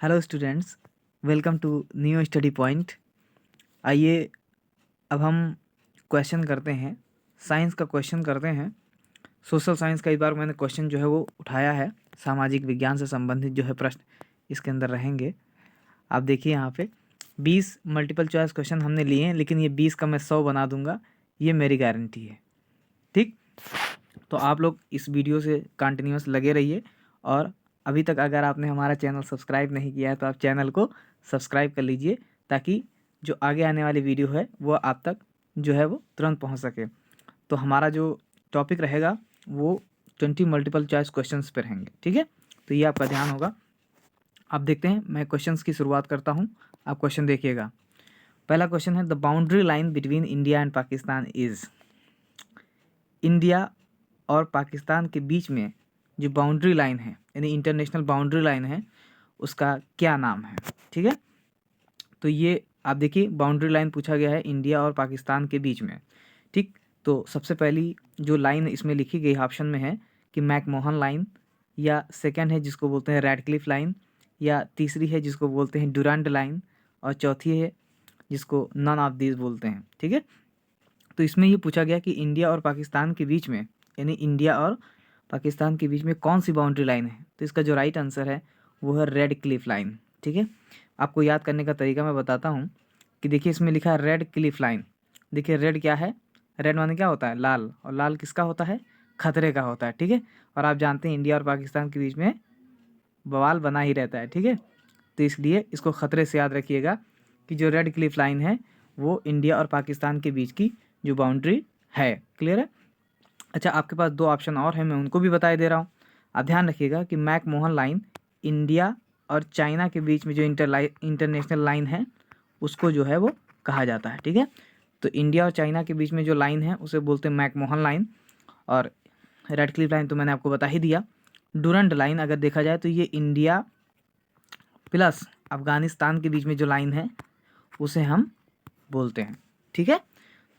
Hello students, welcome to new study point. आइए अब हम क्वेश्चन करते हैं, साइंस का क्वेश्चन करते हैं। सोशल साइंस का इस बार मैंने क्वेश्चन जो है वो उठाया है, सामाजिक विज्ञान से संबंधित जो है प्रश्न इसके अंदर रहेंगे। आप देखिए यहाँ पे 20 मल्टीपल चॉइस क्वेश्चन हमने लिए हैं, लेकिन ये 20 का मैं 100 बना दूंगा, ये मेरी गारंटी है। ठीक, तो आप लोग इस वीडियो से कंटिन्यूस लगे रहिए। और अभी तक अगर आपने हमारा चैनल सब्सक्राइब नहीं किया है तो आप चैनल को सब्सक्राइब कर लीजिए, ताकि जो आगे आने वाली वीडियो है वो आप तक जो है वो तुरंत पहुंच सके। तो हमारा जो टॉपिक रहेगा वो 20 मल्टीपल चॉइस क्वेश्चंस पे रहेंगे। ठीक है, तो ये आपका ध्यान होगा। आप देखते हैं, मैं क्वेश्चंस की शुरुआत करता हूँ, आप क्वेश्चन देखिएगा। पहला क्वेश्चन है, the boundary line between India and Pakistan is. India और पाकिस्तान के बीच में जो बाउंड्री लाइन है, यानी इंटरनेशनल बाउंड्री लाइन है, उसका क्या नाम है। ठीक है, तो ये आप देखिए, बाउंड्री लाइन पूछा गया है इंडिया और पाकिस्तान के बीच में। ठीक, तो सबसे पहली जो लाइन इसमें लिखी गई ऑप्शन में है कि मैकमोहन लाइन, या सेकंड है जिसको बोलते हैं रेडक्लिफ लाइन, या तीसरी है जिसको बोलते हैं डुरांड लाइन, और चौथी है जिसको नन ऑफ दीज बोलते हैं। ठीक है, तो इसमें ये पूछा गया कि इंडिया और पाकिस्तान के बीच में, यानी इंडिया और पाकिस्तान के बीच में कौन सी बाउंड्री लाइन है। तो इसका जो राइट आंसर है वो है रेड क्लिफ लाइन। ठीक है, आपको याद करने का तरीका मैं बताता हूँ कि देखिए, इसमें लिखा है रेड क्लिफ लाइन। देखिए रेड क्या है, रेड माने क्या होता है, लाल, और लाल किसका होता है, खतरे का होता है। ठीक है, और आप जानते हैं इंडिया और पाकिस्तान के बीच में बवाल बना ही रहता है। ठीक है, तो इसलिए इसको खतरे से याद रखिएगा कि जो रेड क्लिफ लाइन है वो इंडिया और पाकिस्तान के बीच की जो बाउंड्री है। क्लियर है। अच्छा, आपके पास दो ऑप्शन और हैं, मैं उनको भी बताए दे रहा हूँ। आप ध्यान रखिएगा कि मैकमोहन लाइन इंडिया और चाइना के बीच में जो इंटरनेशनल लाइन है उसको जो है वो कहा जाता है। ठीक है, तो इंडिया और चाइना के बीच में जो लाइन है उसे बोलते हैं मैकमोहन लाइन। और रेड क्लिफ लाइन तो मैंने आपको बता ही दिया। डुरंड लाइन अगर देखा जाए तो ये इंडिया प्लस अफगानिस्तान के बीच में जो लाइन है उसे हम बोलते हैं। ठीक है,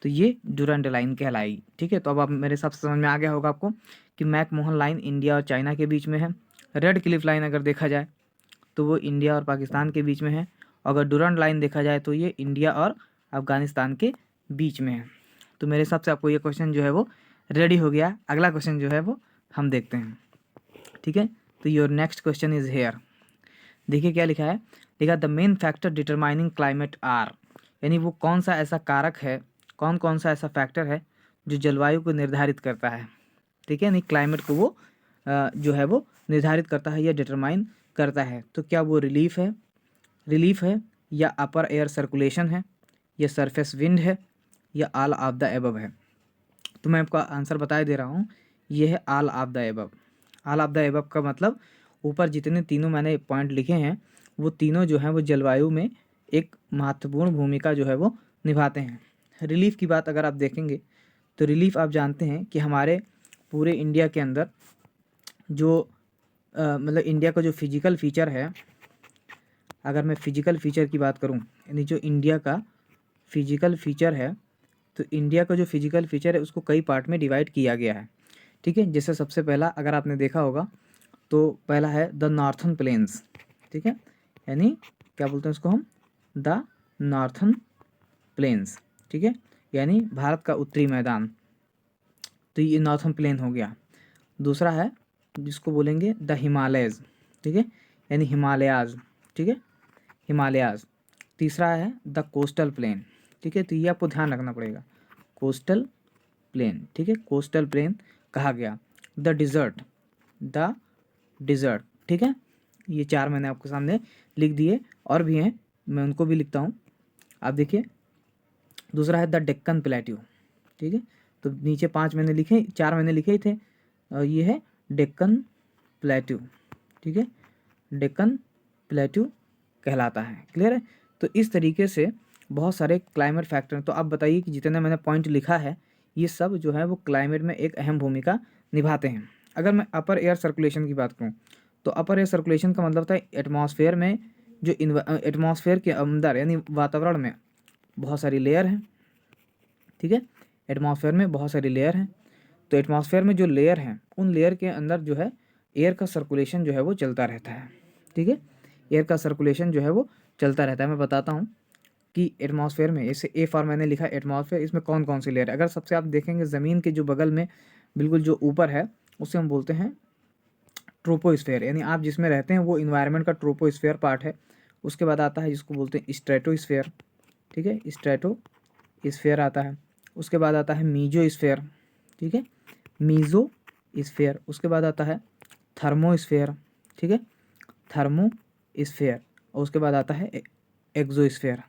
तो ये डुरंड लाइन कहलाएगी। ठीक है, तो अब आप मेरे हिसाब से समझ में आ गया होगा आपको कि मैकमोहन लाइन इंडिया और चाइना के बीच में है। रेड क्लिफ लाइन अगर देखा जाए तो वो इंडिया और पाकिस्तान के बीच में है। अगर डुरंड लाइन देखा जाए तो ये इंडिया और अफगानिस्तान के बीच में है। तो मेरे हिसाब से आपको ये क्वेश्चन जो है वो रेडी हो गया। अगला क्वेश्चन जो है वो हम देखते हैं। ठीक है, तो your next question is here. देखिए क्या लिखा है, लिखा the main factor determining climate are, यानी वो कौन सा ऐसा कारक है, कौन कौन सा ऐसा फैक्टर है जो जलवायु को निर्धारित करता है। ठीक है, नहीं, क्लाइमेट को वो जो है वो निर्धारित करता है या डिटरमाइन करता है। तो क्या वो रिलीफ है, या अपर एयर सर्कुलेशन है, या सरफेस विंड है, या ऑल ऑफ द एबव है। तो मैं आपका आंसर बता दे रहा हूँ, ये है all of the above. All of the above का मतलब ऊपर जितने तीनों मैंने पॉइंट लिखे हैं वो तीनों जो हैं वो जलवायु में एक महत्वपूर्ण भूमिका जो है वो निभाते हैं। रिलीफ की बात अगर आप देखेंगे तो रिलीफ आप जानते हैं कि हमारे पूरे इंडिया के अंदर जो मतलब इंडिया का जो फिजिकल फीचर है, अगर मैं फिजिकल फीचर की बात करूं, यानी जो इंडिया का फिजिकल फीचर है, तो इंडिया का जो फिजिकल फीचर है उसको कई पार्ट में डिवाइड किया गया है। ठीक है, जैसे सबसे पहला अगर आपने देखा होगा तो पहला है द नॉर्थन प्लेन्स। ठीक है, यानी क्या बोलते हैं उसको हम, द नॉर्थन प्लेन्स। ठीक है, यानी भारत का उत्तरी मैदान, तो ये नॉर्थन प्लेन हो गया। दूसरा है जिसको बोलेंगे द हिमालयज़। ठीक है, यानी हिमालयाज़। ठीक है, हिमालयाज़। तीसरा है द कोस्टल प्लेन। ठीक है, तो ये आपको ध्यान रखना पड़ेगा, कोस्टल प्लेन। ठीक है, कोस्टल प्लेन कहा गया। The desert, the desert. ठीक है, ये चार मैंने आपके सामने लिख दिए, और भी हैं मैं उनको भी लिखता हूँ। आप देखिए, दूसरा है द डेक्कन प्लेट्यू। ठीक है, तो नीचे पांच मैंने लिखे, चार मैंने लिखे ही थे, और ये है डेक्कन प्लेट्यू। ठीक है, डेक्कन प्लेट्यू कहलाता है। क्लियर है। तो इस तरीके से बहुत सारे क्लाइमेट फैक्टर। तो आप बताइए कि जितने मैंने पॉइंट लिखा है ये सब जो है वो क्लाइमेट में एक अहम भूमिका निभाते हैं। अगर मैं अपर एयर सर्कुलेशन की बात करूँ तो अपर एयर सर्कुलेशन का मतलब होता है एटमॉस्फेयर में जो एटमॉस्फेयर के अंदर यानी वातावरण में बहुत सारी लेयर हैं। ठीक है, एटमॉस्फेयर में बहुत सारी लेयर हैं, तो एटमॉस्फेयर में जो लेयर हैं उन लेयर के अंदर जो है एयर का सर्कुलेशन जो है वो चलता रहता है। ठीक है, एयर का सर्कुलेशन जो है वो चलता रहता है। मैं बताता हूँ कि एटमॉस्फेयर में, इसे ए फॉर मैंने लिखा एटमॉस्फेयर, इसमें कौन कौन सी लेयर है। अगर सबसे आप देखेंगे ज़मीन के जो बगल में बिल्कुल जो ऊपर है उसे हम बोलते हैं ट्रोपोस्फेयर, यानी आप जिसमें रहते हैं वो इन्वायरमेंट का ट्रोपोस्फेयर पार्ट है। उसके बाद आता है जिसको बोलते हैं स्ट्रेटोस्फेयर, ठीक है, स्ट्रेटोस्फेयर आता है। उसके बाद आता है मीजोस्फेयर, ठीक है, मीजोस्फेयर। उसके बाद आता है थर्मोस्फेयर, ठीक है, थर्मोस्फेयर। और उसके बाद आता है एक्सोस्फेयर,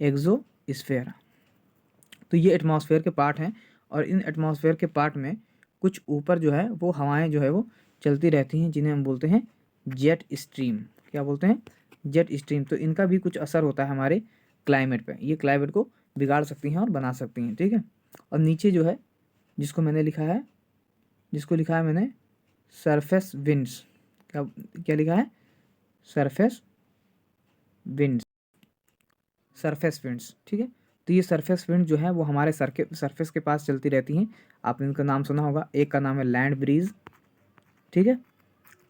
एक्सोस्फेयर। तो ये एटमॉस्फेयर के पार्ट हैं और इन एटमॉस्फेयर के पार्ट में कुछ ऊपर जो है वो हवाएं जो है वो चलती रहती हैं, जिन्हें हम बोलते हैं जेट स्ट्रीम। क्या बोलते हैं? Jet stream. तो इनका भी कुछ असर होता है हमारे क्लाइमेट पे, ये क्लाइमेट को बिगाड़ सकती हैं और बना सकती हैं, ठीक है। और नीचे जो है जिसको लिखा है मैंने सरफेस विंड्स। क्या क्या लिखा है? सरफेस विंड्स, सरफेस विंड्स, ठीक है। तो ये सरफेस विंड जो है वो हमारे सरफेस के पास चलती रहती हैं। आपने इनका नाम सुना होगा, एक का नाम है लैंड ब्रीज, ठीक है,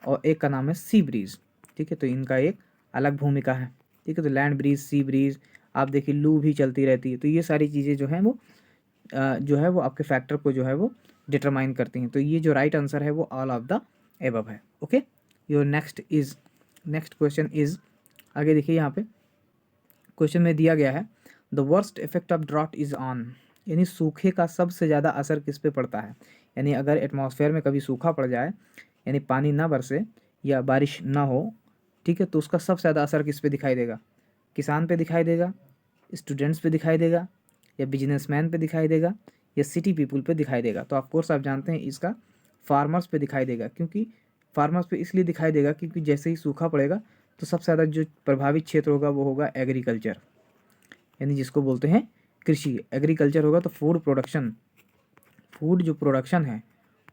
और एक का नाम है सी ब्रीज, ठीक है। तो इनका एक अलग भूमिका है, ठीक है। तो लैंड ब्रीज, सी ब्रीज, आप देखिए लू भी चलती रहती है। तो ये सारी चीज़ें जो हैं वो जो है वो आपके फैक्टर को जो है वो डिटरमाइन करती हैं। तो ये जो राइट आंसर है वो ऑल ऑफ द एबव है। Okay, your next question is, आगे देखिए यहाँ पे क्वेश्चन में दिया गया है the worst effect of drought is on, यानी सूखे का सबसे ज़्यादा असर किस पे पड़ता है। यानी अगर एटमॉस्फेयर में कभी सूखा पड़ जाए, यानी पानी ना बरसे या बारिश ना हो, ठीक है, तो उसका सबसे ज़्यादा असर किस पे दिखाई देगा? किसान पे दिखाई देगा, स्टूडेंट्स पे दिखाई देगा, या बिजनेसमैन पे दिखाई देगा, या सिटी पीपल पे दिखाई देगा? तो ऑफकोर्स आप जानते हैं इसका फार्मर्स पे दिखाई देगा, क्योंकि फार्मर्स पे इसलिए दिखाई देगा क्योंकि जैसे ही सूखा पड़ेगा तो सबसे ज़्यादा जो प्रभावित क्षेत्र होगा वो होगा एग्रीकल्चर, यानी जिसको बोलते हैं कृषि। एग्रीकल्चर होगा तो फूड जो प्रोडक्शन है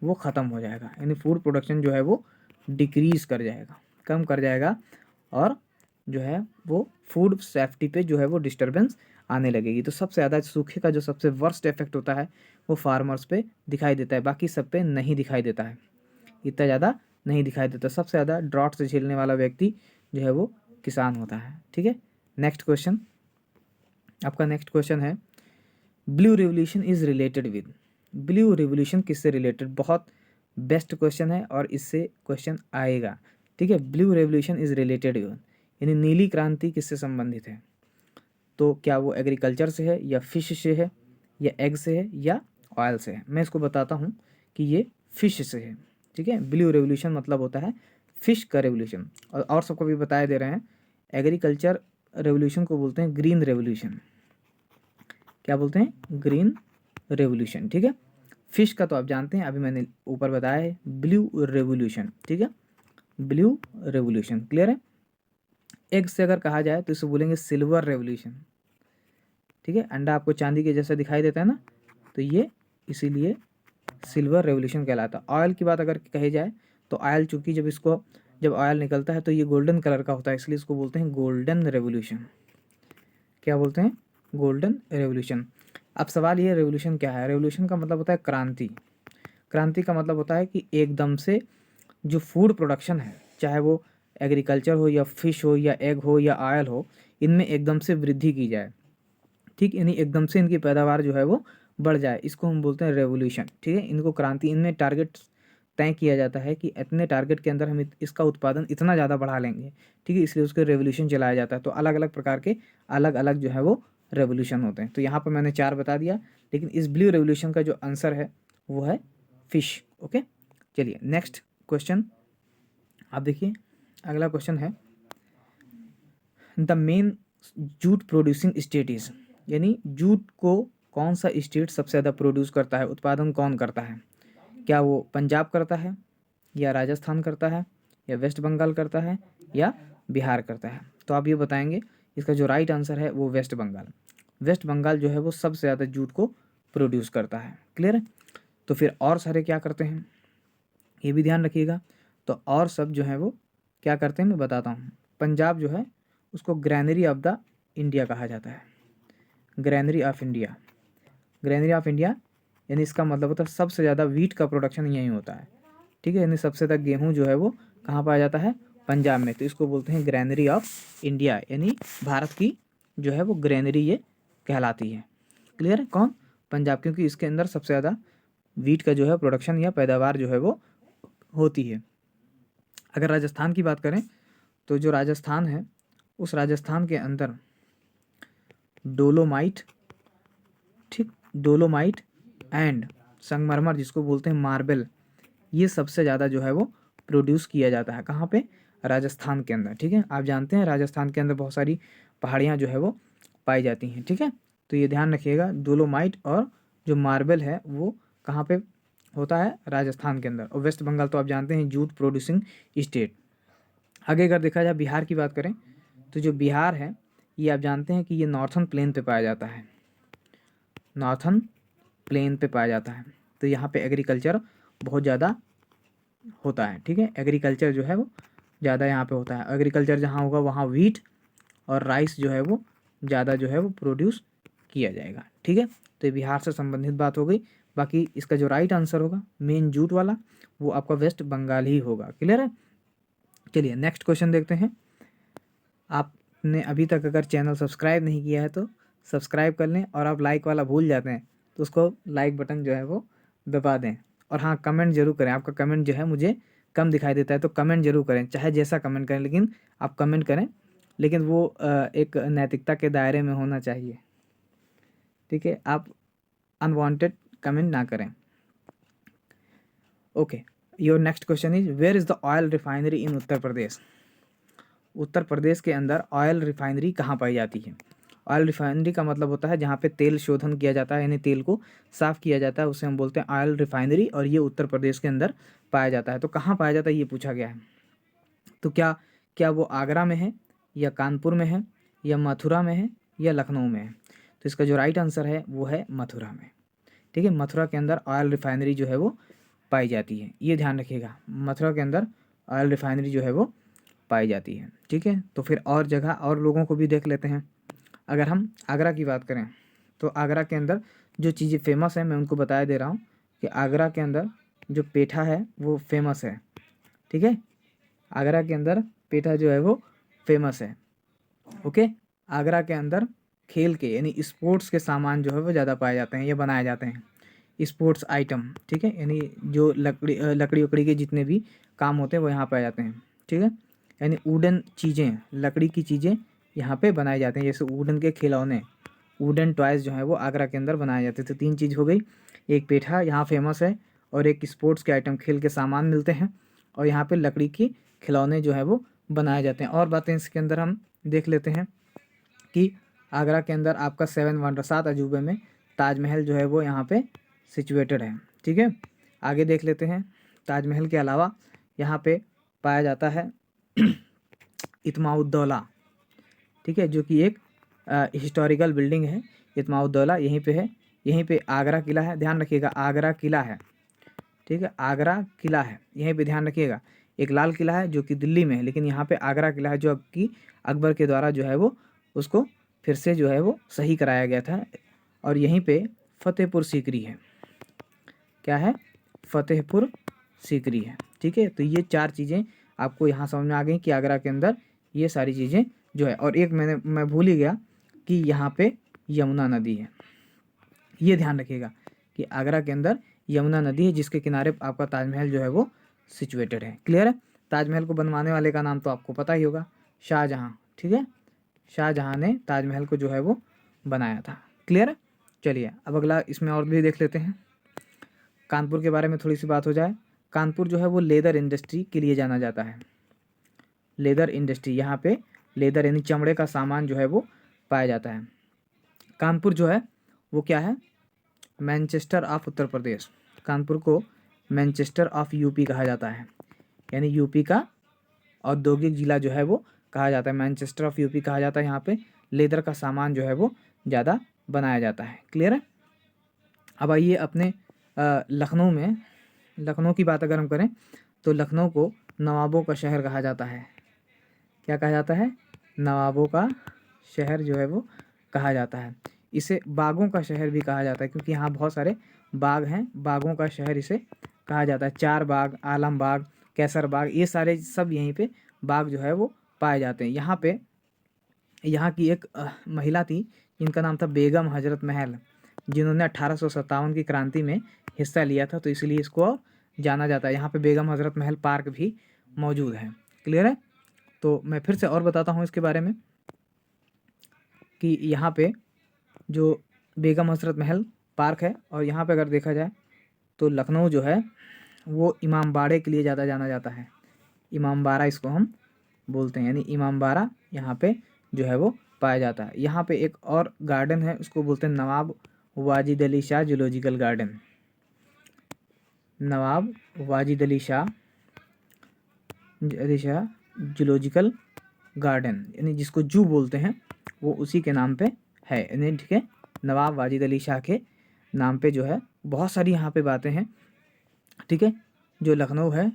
वो ख़त्म हो जाएगा, यानी फूड प्रोडक्शन जो है वो डिक्रीज़ कर जाएगा, कम कर जाएगा, और जो है वो फूड सेफ्टी पे जो है वो डिस्टर्बेंस आने लगेगी। तो सबसे ज़्यादा सूखे का जो सबसे वर्स्ट इफेक्ट होता है वो फार्मर्स पे दिखाई देता है, बाकी सब पे नहीं दिखाई देता है, इतना ज़्यादा नहीं दिखाई देता। सबसे ज़्यादा ड्रॉट से झेलने वाला व्यक्ति जो है वो किसान होता है, ठीक है। नेक्स्ट क्वेश्चन, आपका नेक्स्ट क्वेश्चन है blue revolution is related with. Blue revolution किससे रिलेटेड? बहुत बेस्ट क्वेश्चन है और इससे क्वेश्चन आएगा, ठीक है। Blue revolution is related with, यानी नीली क्रांति किससे संबंधित है? तो क्या वो एग्रीकल्चर से है, या फिश से है, या एग से है, या ऑयल से है? मैं इसको बताता हूँ कि ये फिश से है, ठीक है। ब्लू रेवोल्यूशन मतलब होता है फिश का रेवोल्यूशन। और सबको भी बताए दे रहे हैं, एग्रीकल्चर रेवोल्यूशन को बोलते हैं ग्रीन रेवोल्यूशन। क्या बोलते हैं? ग्रीन रेवोल्यूशन, ठीक है। फिश का तो आप जानते हैं, अभी मैंने ऊपर बताया है ब्लू रेवोल्यूशन, ठीक है, ब्लू रेवोल्यूशन, क्लियर है। एग से अगर कहा जाए तो इसे बोलेंगे सिल्वर रेवोल्यूशन, ठीक है। अंडा आपको चांदी के जैसा दिखाई देता है ना, तो ये इसीलिए सिल्वर रेवोल्यूशन कहलाता है। ऑयल की बात अगर कही जाए तो ऑयल, चूँकि जब ऑयल निकलता है तो ये गोल्डन कलर का होता है, इसलिए इसको बोलते हैं गोल्डन रेवोल्यूशन। क्या बोलते हैं? Golden revolution. अब सवाल ये, रेवोल्यूशन क्या है? रेवोल्यूशन का मतलब होता है क्रांति। क्रांति का मतलब होता है कि एकदम से जो फूड प्रोडक्शन है, चाहे वो एग्रीकल्चर हो, या फिश हो, या एग हो, या ऑयल हो, इनमें एकदम से वृद्धि की जाए, ठीक, यानी एकदम से इनकी पैदावार जो है वो बढ़ जाए, इसको हम बोलते हैं रेवोल्यूशन, ठीक है। इनको क्रांति, इनमें टारगेट तय किया जाता है कि इतने टारगेट के अंदर हम इसका उत्पादन इतना ज़्यादा बढ़ा लेंगे, ठीक है, इसलिए उसके रेवोल्यूशन चलाया जाता है। तो अलग अलग प्रकार के अलग अलग जो है वो रेवोल्यूशन होते हैं। तो यहाँ पर मैंने 4 बता दिया, लेकिन इस ब्लू रेवोल्यूशन का जो आंसर है वो है फिश। ओके, चलिए नेक्स्ट क्वेश्चन आप देखिए। अगला क्वेश्चन है the main jute producing state is, यानी जूट को कौन सा स्टेट सबसे ज़्यादा प्रोड्यूस करता है, उत्पादन कौन करता है? क्या वो पंजाब करता है, या राजस्थान करता है, या वेस्ट बंगाल करता है, या बिहार करता है? तो आप ये बताएंगे। इसका जो राइट आंसर है वो वेस्ट बंगाल। वेस्ट बंगाल जो है वो सबसे ज़्यादा जूट को प्रोड्यूस करता है, क्लियर है। तो फिर और सारे क्या करते हैं ये भी ध्यान रखिएगा। तो और सब जो है वो क्या करते हैं मैं बताता हूँ। पंजाब जो है उसको ग्रैनरी ऑफ द इंडिया कहा जाता है, granary of India. Granary of India यानी इसका मतलब होता है सबसे ज़्यादा वीट का प्रोडक्शन यहीं होता है, ठीक है। यानी सबसे ज़्यादा गेहूँ जो है वो कहाँ पाया जाता है? पंजाब में, तो इसको बोलते हैं ग्रैनरी ऑफ इंडिया, यानी भारत की जो है वो ग्रैनरी ये कहलाती है। क्लियर है? कौन? पंजाब, क्योंकि इसके अंदर सबसे ज़्यादा वीट का जो है प्रोडक्शन या पैदावार जो है वो होती है। अगर राजस्थान की बात करें तो जो राजस्थान है उस राजस्थान के अंदर डोलोमाइट, ठीक, डोलोमाइट एंड संगमरमर जिसको बोलते हैं मार्बल, ये सबसे ज़्यादा जो है वो प्रोड्यूस किया जाता है। कहाँ पे? राजस्थान के अंदर। ठीक है, आप जानते हैं राजस्थान के अंदर बहुत सारी पहाड़ियाँ जो है वो पाई जाती हैं। ठीक है, तो ये ध्यान रखिएगा, डोलोमाइट और जो मार्बल है वो कहाँ पे होता है? राजस्थान के अंदर। और वेस्ट बंगाल तो आप जानते हैं जूट प्रोड्यूसिंग स्टेट। आगे अगर देखा जाए बिहार की बात करें तो जो बिहार है ये आप जानते हैं कि ये नॉर्थन प्लेन पे पाया जाता है, नॉर्थन प्लेन पे पाया जाता है। तो यहाँ पे एग्रीकल्चर बहुत ज़्यादा होता है। ठीक है, एग्रीकल्चर जो है वो ज़्यादा यहाँ पे होता है। एग्रीकल्चर जहाँ होगा वहाँ वीट और राइस जो है वो ज़्यादा जो है वो प्रोड्यूस किया जाएगा। ठीक है, तो ये बिहार से संबंधित बात हो गई। बाकी इसका जो राइट आंसर होगा मेन जूट वाला वो आपका वेस्ट बंगाल ही होगा। क्लियर है? चलिए नेक्स्ट क्वेश्चन देखते हैं। आपने अभी तक अगर चैनल सब्सक्राइब नहीं किया है तो सब्सक्राइब कर लें, और आप लाइक वाला भूल जाते हैं तो उसको लाइक बटन जो है वो दबा दें। और हाँ, कमेंट जरूर करें। आपका कमेंट जो है मुझे कम दिखाई देता है, तो कमेंट जरूर करें, चाहे जैसा कमेंट करें, लेकिन आप कमेंट करें, लेकिन वो एक नैतिकता के दायरे में होना चाहिए। ठीक है, आप अनवांटेड कमेंट ना करें। Okay, your next question is where is the oil refinery in Uttar Pradesh? Uttar Pradesh के अंदर ऑयल रिफाइनरी कहाँ पाई जाती है? ऑयल रिफाइनरी का मतलब होता है जहाँ पे तेल शोधन किया जाता है, यानी तेल को साफ़ किया जाता है, उसे हम बोलते हैं ऑयल रिफाइनरी, और ये उत्तर प्रदेश के अंदर पाया जाता है। तो कहाँ पाया जाता है ये पूछा गया है। तो क्या क्या वो आगरा में है, या कानपुर में है, या मथुरा में है, या लखनऊ में है? तो इसका जो राइट आंसर है वो है मथुरा में। ठीक है, मथुरा के अंदर ऑयल रिफाइनरी जो है वो पाई जाती है, ये ध्यान रखिएगा, मथुरा के अंदर ऑयल रिफाइनरी जो है वो पाई जाती है। ठीक है, तो फिर और जगह और लोगों को भी देख लेते हैं। अगर हम आगरा की बात करें तो आगरा के अंदर जो चीज़ें फेमस हैं मैं उनको बता दे रहा हूँ कि आगरा के अंदर जो पेठा है वो फेमस है। ठीक है, आगरा के अंदर पेठा जो है वो फेमस है। ओके, आगरा के अंदर खेल के यानी स्पोर्ट्स के सामान जो है वो ज़्यादा पाए जाते हैं या बनाए जाते हैं, स्पोर्ट्स आइटम। ठीक है, यानी जो लकड़ी उकड़ी के जितने भी काम होते हैं वो यहाँ पाए जाते हैं। ठीक है, यानी वुडन चीज़ें, लकड़ी की चीज़ें यहाँ पे बनाए जाते हैं, जैसे वुडन के खिलौने, वुडन टॉयज़ जो है वो आगरा के अंदर बनाए जाते हैं। तो 3 चीज़ हो गई, एक पेठा यहाँ फेमस है, और एक स्पोर्ट्स के आइटम, खेल के सामान मिलते हैं, और यहाँ पे लकड़ी की खिलौने जो है वो बनाए जाते हैं। और बातें इसके अंदर हम देख लेते हैं कि आगरा के अंदर आपका 7 वंडर, 7 अजूबे में ताजमहल जो है वो यहाँ पे सिचुएटेड है। ठीक है, आगे देख लेते हैं। ताजमहल के अलावा यहाँ पे पाया जाता है इत्माउद्दौला। ठीक है, जो कि एक हिस्टोरिकल बिल्डिंग है, इत्माउद्दौला यहीं पे है। यहीं पे आगरा किला है, ध्यान रखिएगा, आगरा किला है। ठीक है, आगरा किला है, यहीं पे ध्यान रखिएगा। एक लाल किला है जो कि दिल्ली में है, लेकिन यहाँ पे आगरा किला है जो कि अकबर के द्वारा जो है वो उसको फिर से जो है वो सही कराया गया था। और यहीं पे फतेहपुर सीकरी है। क्या है? फतेहपुर सीकरी है। ठीक है, तो ये 4 चीज़ें आपको यहाँ समझ में आ गई कि आगरा के अंदर ये सारी चीज़ें जो है। और एक मैं भूल ही गया कि यहाँ पे यमुना नदी है, ये ध्यान रखिएगा कि आगरा के अंदर यमुना नदी है जिसके किनारे आपका ताजमहल जो है वो सिचुएटेड है। क्लियर है? ताजमहल को बनवाने वाले का नाम तो आपको पता ही होगा, शाहजहाँ। ठीक है, शाहजहाँ ने ताजमहल को जो है वो बनाया था। क्लियर है? चलिए अब अगला इसमें और भी देख लेते हैं। कानपुर के बारे में थोड़ी सी बात हो जाए। कानपुर जो है वो लेदर इंडस्ट्री के लिए जाना जाता है। लेदर इंडस्ट्री, यहाँ पे लेदर यानी चमड़े का सामान जो है वो पाया जाता है। कानपुर जो है वो क्या है? Manchester of Uttar Pradesh. कानपुर को मैनचेस्टर ऑफ यूपी कहा जाता है, यानी यूपी का औद्योगिक जिला जो है वो कहा जाता है, मैनचेस्टर ऑफ यूपी कहा जाता है। यहाँ पे लेदर का सामान जो है वो ज़्यादा बनाया जाता है। क्लियर है? अब आइए अपने लखनऊ में, लखनऊ की बात अगर हम करें तो लखनऊ को नवाबों का शहर कहा जाता है। क्या कहा जाता है? नवाबों का शहर जो है वो कहा जाता है। इसे बागों का शहर भी कहा जाता है, क्योंकि यहाँ बहुत सारे बाग हैं, बागों का शहर इसे कहा जाता है। 4 बाग, आलम बाग, कैसर बाग, ये सारे सब यहीं पे बाघ जो है वो पाए जाते हैं। यहाँ की एक महिला थी जिनका नाम था बेगम हजरत महल, जिन्होंने 1857 की क्रांति में हिस्सा लिया था, तो इसलिए इसको जाना जाता है। यहाँ पे बेगम हजरत महल पार्क भी मौजूद है। क्लियर है? तो मैं फिर से और बताता हूँ इसके बारे में कि यहाँ पे जो बेगम हजरत महल पार्क है, और यहाँ पे अगर देखा जाए तो लखनऊ जो है वो इमामबाड़े के लिए ज़्यादा जाना जाता है। इमामबाड़ा इसको हम बोलते हैं, यानी इमामबाड़ा यहाँ पे जो है वो पाया जाता है। यहाँ पे एक और गार्डन है, उसको बोलते हैं नवाब वाजिद अली शाह जूलॉजिकल गार्डन। नवाब वाजिद अली शाह जूलॉजिकल गार्डन, यानी जिसको जू बोलते हैं, वो उसी के नाम पे है, यानी ठीक है, नवाब वाजिद अली शाह के नाम पे जो है। बहुत सारी यहाँ पे बातें हैं, ठीक है। जो लखनऊ है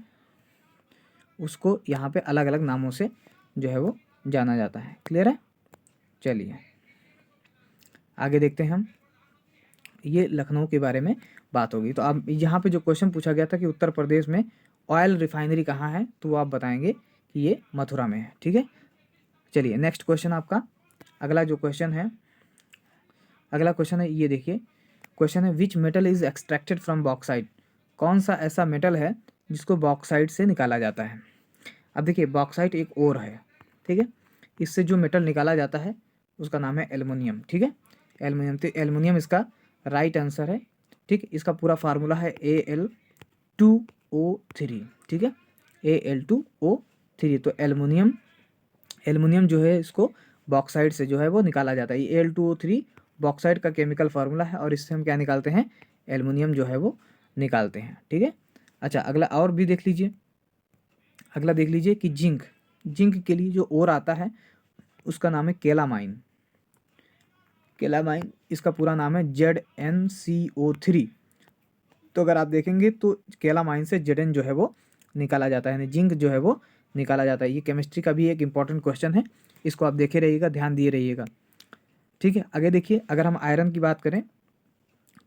उसको यहाँ पे अलग अलग नामों से जो है वो जाना जाता है। क्लियर है? चलिए आगे देखते हैं हम। ये लखनऊ के बारे में बात होगी। तो अब यहाँ पे जो क्वेश्चन पूछा गया था कि उत्तर प्रदेश में ऑयल रिफाइनरी कहाँ है, तो वो आप बताएंगे कि ये मथुरा में है। ठीक है, चलिए नेक्स्ट क्वेश्चन आपका। अगला क्वेश्चन है, ये देखिए। क्वेश्चन है which metal is extracted from bauxite. कौन सा ऐसा मेटल है जिसको बॉक्साइट से निकाला जाता है। अब देखिए बॉक्साइट एक और है, ठीक है। इससे जो मेटल निकाला जाता है उसका नाम है एल्युमिनियम। ठीक है, एल्युमिनियम। तो एल्युमिनियम इसका राइट आंसर है। ठीक, इसका पूरा फार्मूला है Al2O3। ठीक है, Al2O3। तो एल्युमिनियम जो है इसको बॉक्साइट से जो है वो निकाला जाता है। ये Al2O3 बॉक्साइट का केमिकल फार्मूला है, और इससे हम क्या निकालते हैं, एल्युमिनियम जो है वो निकालते हैं। ठीक है, अच्छा अगला और भी देख लीजिए। अगला देख लीजिए कि जिंक के लिए जो ओर आता है उसका नाम है केलामाइन। इसका पूरा नाम है ZnCO3। तो अगर आप देखेंगे तो केलामाइन से Zn जो है वो निकाला जाता है, यानी जिंक जो है वो निकाला जाता है। ये केमिस्ट्री का भी एक इंपॉर्टेंट क्वेश्चन है, इसको आप देखे रहिएगा, ध्यान दिए रहिएगा। ठीक है, आगे देखिए। अगर हम आयरन की बात करें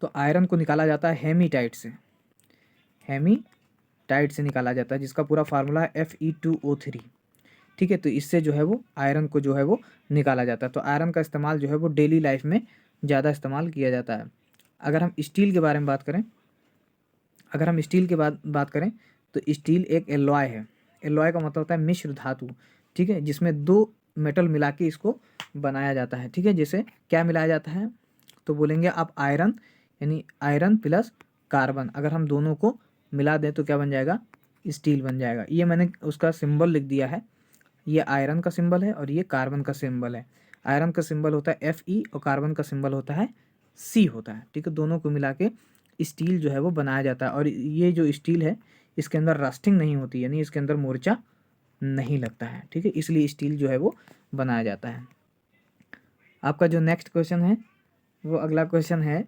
तो आयरन को निकाला जाता है हेमीटाइट से निकाला जाता है, जिसका पूरा फार्मूला है Fe2O3। ठीक है, तो इससे जो है वो आयरन को जो है वो निकाला जाता है। तो आयरन का इस्तेमाल जो है वो डेली लाइफ में ज़्यादा इस्तेमाल किया जाता है। अगर हम स्टील के बारे में बात करें तो स्टील एक एलॉय है। एलॉय का मतलब होता है मिश्र धातु। ठीक है, जिसमें दो मेटल मिला के इसको बनाया जाता है। ठीक है, जैसे क्या मिलाया जाता है, तो बोलेंगे आप आयरन, यानी आयरन प्लस कार्बन, अगर हम दोनों को मिला दें तो क्या बन जाएगा, स्टील बन जाएगा। ये मैंने उसका सिंबल लिख दिया है, ये आयरन का सिंबल है और ये कार्बन का सिंबल है। आयरन का सिंबल होता है Fe और कार्बन का सिंबल होता है C होता है। ठीक है, दोनों को मिला के स्टील जो है वो बनाया जाता है। और ये जो स्टील है इसके अंदर रस्टिंग नहीं होती, यानी इसके अंदर मोर्चा नहीं लगता है। ठीक है, इसलिए स्टील जो है वो बनाया जाता है। आपका जो नेक्स्ट क्वेश्चन है वो अगला क्वेश्चन है।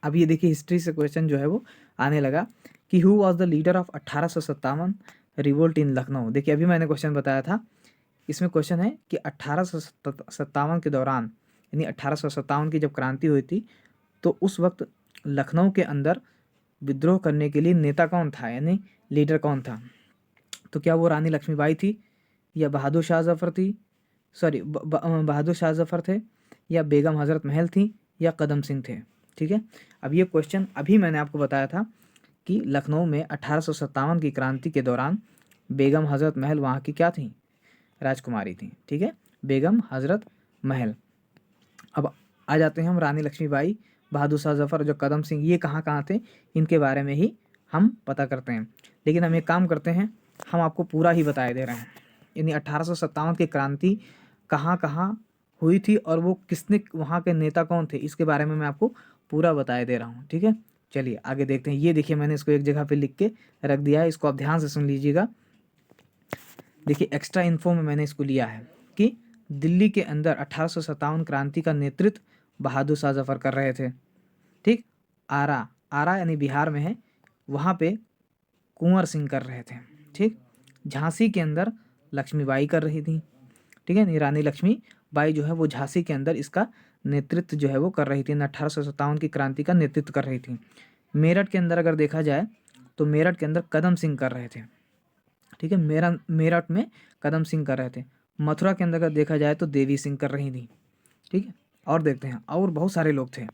अब ये देखिए हिस्ट्री से क्वेश्चन जो है वो आने लगा कि who was the leader of 1857 revolt in Lucknow. देखिए अभी मैंने क्वेश्चन बताया था, इसमें क्वेश्चन है कि 1857 के दौरान, यानी 1857 की जब क्रांति हुई थी, तो उस वक्त लखनऊ के अंदर विद्रोह करने के लिए नेता कौन था, यानी लीडर कौन था। तो क्या वो रानी लक्ष्मीबाई थी, या बहादुर शाह जफ़र थे, या बेगम हजरत महल थी, या कदम सिंह थे। ठीक है, अब ये क्वेश्चन अभी मैंने आपको बताया था कि लखनऊ में 1857 की क्रांति के दौरान बेगम हजरत महल वहाँ की क्या थी, राजकुमारी थी। ठीक है, बेगम हजरत महल। अब आ जाते हैं हम रानी लक्ष्मीबाई, बहादुर शाह जफ़र, जो कदम सिंह, ये कहाँ थे, इनके बारे में ही हम पता करते हैं। लेकिन हम एक काम करते हैं, हम आपको पूरा ही बताए दे रहे हैं, यानी 1857 की क्रांति कहाँ हुई थी और वो किसने, वहाँ के नेता कौन थे, इसके बारे में मैं आपको पूरा बताए दे रहा हूँ। ठीक है, चलिए आगे देखते हैं। ये देखिए मैंने इसको एक जगह पे लिख के रख दिया है, इसको आप ध्यान से सुन लीजिएगा। देखिए एक्स्ट्रा इन्फो में मैंने इसको लिया है कि दिल्ली के अंदर 1857 क्रांति का नेतृत्व बहादुर शाह जफ़र कर रहे थे। ठीक, आरा यानी बिहार में है, वहाँ पे कुंवर सिंह कर रहे थे। ठीक, झांसी के अंदर लक्ष्मीबाई कर रही थी। ठीक है, रानी लक्ष्मीबाई जो है वो झांसी के अंदर इसका नेतृत्व जो है वो कर रही थी, 1857 की क्रांति का नेतृत्व कर रही थी। मेरठ के अंदर अगर देखा जाए तो मेरठ के अंदर कदम सिंह कर रहे थे। ठीक है। मेरठ में कदम सिंह कर रहे थे। मथुरा के अंदर अगर देखा जाए तो देवी सिंह कर रही थी। ठीक है, और देखते हैं, और बहुत सारे लोग थे।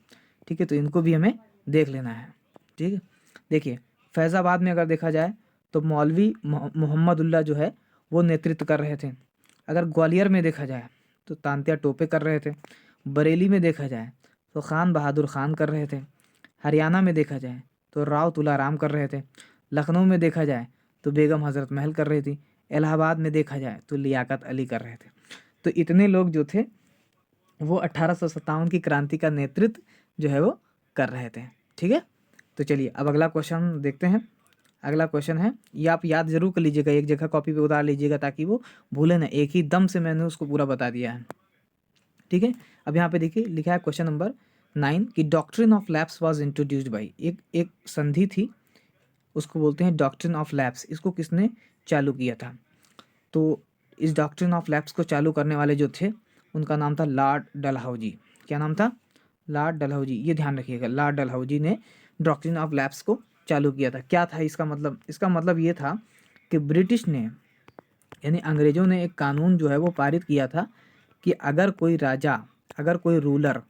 ठीक है, तो इनको भी हमें देख लेना है। ठीक है, देखिए फैज़ाबाद में अगर देखा जाए तो मौलवी मोहम्मदुल्लाह जो है वो नेतृत्व कर रहे थे। अगर ग्वालियर में देखा जाए तो तांत्या टोपे कर रहे थे। बरेली में देखा जाए तो खान बहादुर खान कर रहे थे। हरियाणा में देखा जाए तो राव तुलाराम कर रहे थे। लखनऊ में देखा जाए तो बेगम हज़रत महल कर रही थी। इलाहाबाद में देखा जाए तो लियाकत अली कर रहे थे। तो इतने लोग जो थे वो 1857 की क्रांति का नेतृत्व जो है वो कर रहे थे। ठीक है, तो चलिए अब अगला क्वेश्चन देखते हैं। अगला क्वेश्चन है, ये आप याद जरूर कर लीजिएगा, एक जगह कॉपी पे उतार लीजिएगा ताकि वो भूले ना, एक ही दम से मैंने उसको पूरा बता दिया है। ठीक है, अब यहाँ पे देखिए लिखा है क्वेश्चन नंबर 9 कि doctrine of lapse was introduced by, एक संधि थी, उसको बोलते हैं डॉक्ट्रिन ऑफ लैप्स। इसको किसने चालू किया था? तो इस डॉक्ट्रिन ऑफ लैप्स को चालू करने वाले जो थे उनका नाम था लॉर्ड डलहौजी। क्या नाम था? लॉर्ड डलहौजी। ये ध्यान रखिएगा, लॉर्ड डलहौजी ने डॉक्ट्रिन ऑफ लैप्स को चालू किया था। क्या था इसका मतलब? इसका मतलब ये था कि ब्रिटिश ने यानी अंग्रेज़ों ने एक कानून जो है वो पारित किया था कि अगर कोई राजा, अगर कोई रूलर,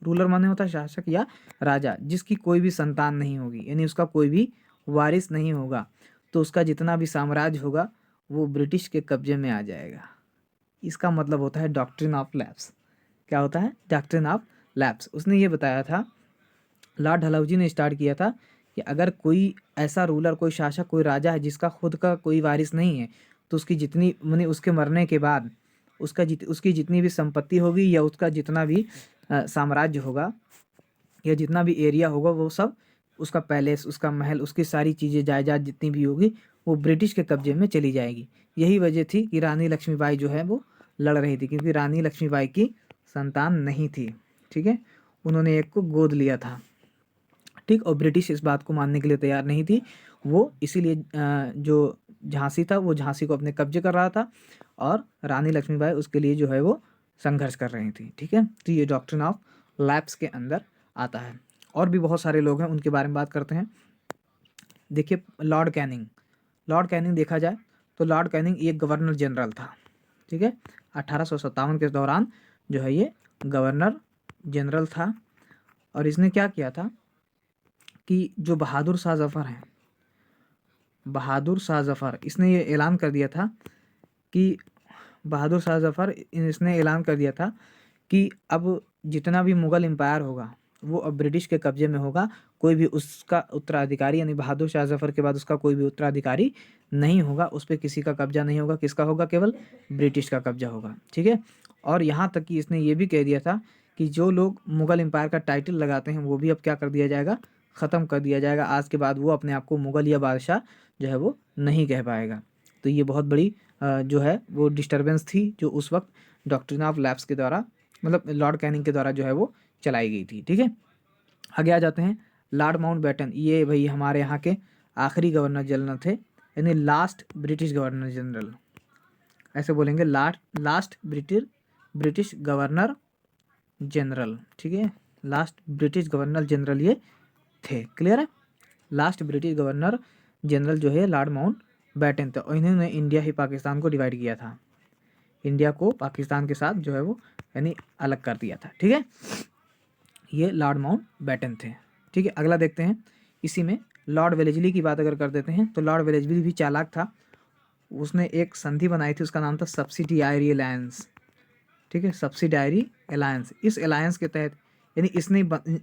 रूलर माने होता है शासक या राजा, जिसकी कोई भी संतान नहीं होगी यानी उसका कोई भी वारिस नहीं होगा, तो उसका जितना भी साम्राज्य होगा वो ब्रिटिश के कब्जे में आ जाएगा। इसका मतलब होता है डॉक्ट्रिन ऑफ लैप्स। क्या होता है? Doctrine of lapse. उसने ये बताया था, लॉर्ड डलहौजी ने स्टार्ट किया था कि अगर कोई ऐसा रूलर, कोई शासक, कोई राजा है जिसका खुद का कोई वारिस नहीं है, तो उसकी जितनी माने उसके मरने के बाद उसकी जितनी भी संपत्ति होगी या उसका जितना भी साम्राज्य होगा या जितना भी एरिया होगा वो सब, उसका पैलेस, उसका महल, उसकी सारी चीज़ें, जायदाद जितनी भी होगी वो ब्रिटिश के कब्जे में चली जाएगी। यही वजह थी कि रानी लक्ष्मीबाई जो है वो लड़ रही थी, क्योंकि रानी लक्ष्मीबाई की संतान नहीं थी। ठीक है, उन्होंने एक को गोद लिया था। ठीक, और ब्रिटिश इस बात को मानने के लिए तैयार नहीं थी। वो इसीलिए जो झांसी था वो झांसी को अपने कब्जे कर रहा था और रानी लक्ष्मीबाई उसके लिए जो है वो संघर्ष कर रही थी। ठीक है, तो ये डॉक्ट्रिन ऑफ लैप्स के अंदर आता है। और भी बहुत सारे लोग हैं, उनके बारे में बात करते हैं। देखिए लॉर्ड कैनिंग, लॉर्ड कैनिंग देखा जाए तो लॉर्ड कैनिंग एक गवर्नर जनरल था। ठीक है, 1857 के दौरान जो है ये गवर्नर जनरल था। और इसने क्या किया था कि जो बहादुर शाह जफ़र हैं, बहादुर शाह जफ़र, इसने ये ऐलान कर दिया था कि बहादुर शाह जफ़र, इसने ऐलान कर दिया था कि अब जितना भी मुग़ल एम्पायर होगा वो अब ब्रिटिश के कब्जे में होगा। कोई भी उसका उत्तराधिकारी यानी बहादुर शाह जफ़र के बाद उसका कोई भी उत्तराधिकारी नहीं होगा, उस पर किसी का कब्जा नहीं होगा। किसका होगा? केवल ब्रिटिश का कब्जा होगा। ठीक है, और यहाँ तक कि इसने ये भी कह दिया था कि जो लोग मुग़ल एम्पायर का टाइटल लगाते हैं वो भी अब क्या कर दिया जाएगा? ख़त्म कर दिया जाएगा। आज के बाद वो अपने आप को मुग़ल या बादशाह जो है वो नहीं कह पाएगा। तो ये बहुत बड़ी जो है वो डिस्टर्बेंस थी जो उस वक्त डॉक्ट्रिन ऑफ लैप्स के द्वारा, मतलब लॉर्ड कैनिंग के द्वारा जो है वो चलाई गई थी। ठीक है, आगे आ जाते हैं। लॉर्ड माउंटबेटन, ये भाई हमारे यहाँ के आखिरी गवर्नर जनरल थे, यानी लास्ट ब्रिटिश गवर्नर जनरल, ऐसे बोलेंगे, लास्ट ब्रिटिश गवर्नर जनरल। ठीक है, लास्ट ब्रिटिश गवर्नर जनरल ये थे। क्लियर है? लास्ट ब्रिटिश गवर्नर जनरल जो है लॉर्ड माउंट बैटन थे, और इन्होंने इंडिया ही पाकिस्तान को डिवाइड किया था। इंडिया को पाकिस्तान के साथ जो है वो यानी अलग कर दिया था। ठीक है, ये लॉर्ड माउंट बैटन थे। ठीक है, अगला देखते हैं। इसी में लॉर्ड वेलेस्ली की बात अगर कर देते हैं तो लॉर्ड वेलेस्ली भी चालाक था। उसने एक संधि बनाई थी, उसका नाम था सब्सिडियरी अलायंस। ठीक है, सब्सिडायरी अलायंस। इस अलायंस के तहत यानी इसने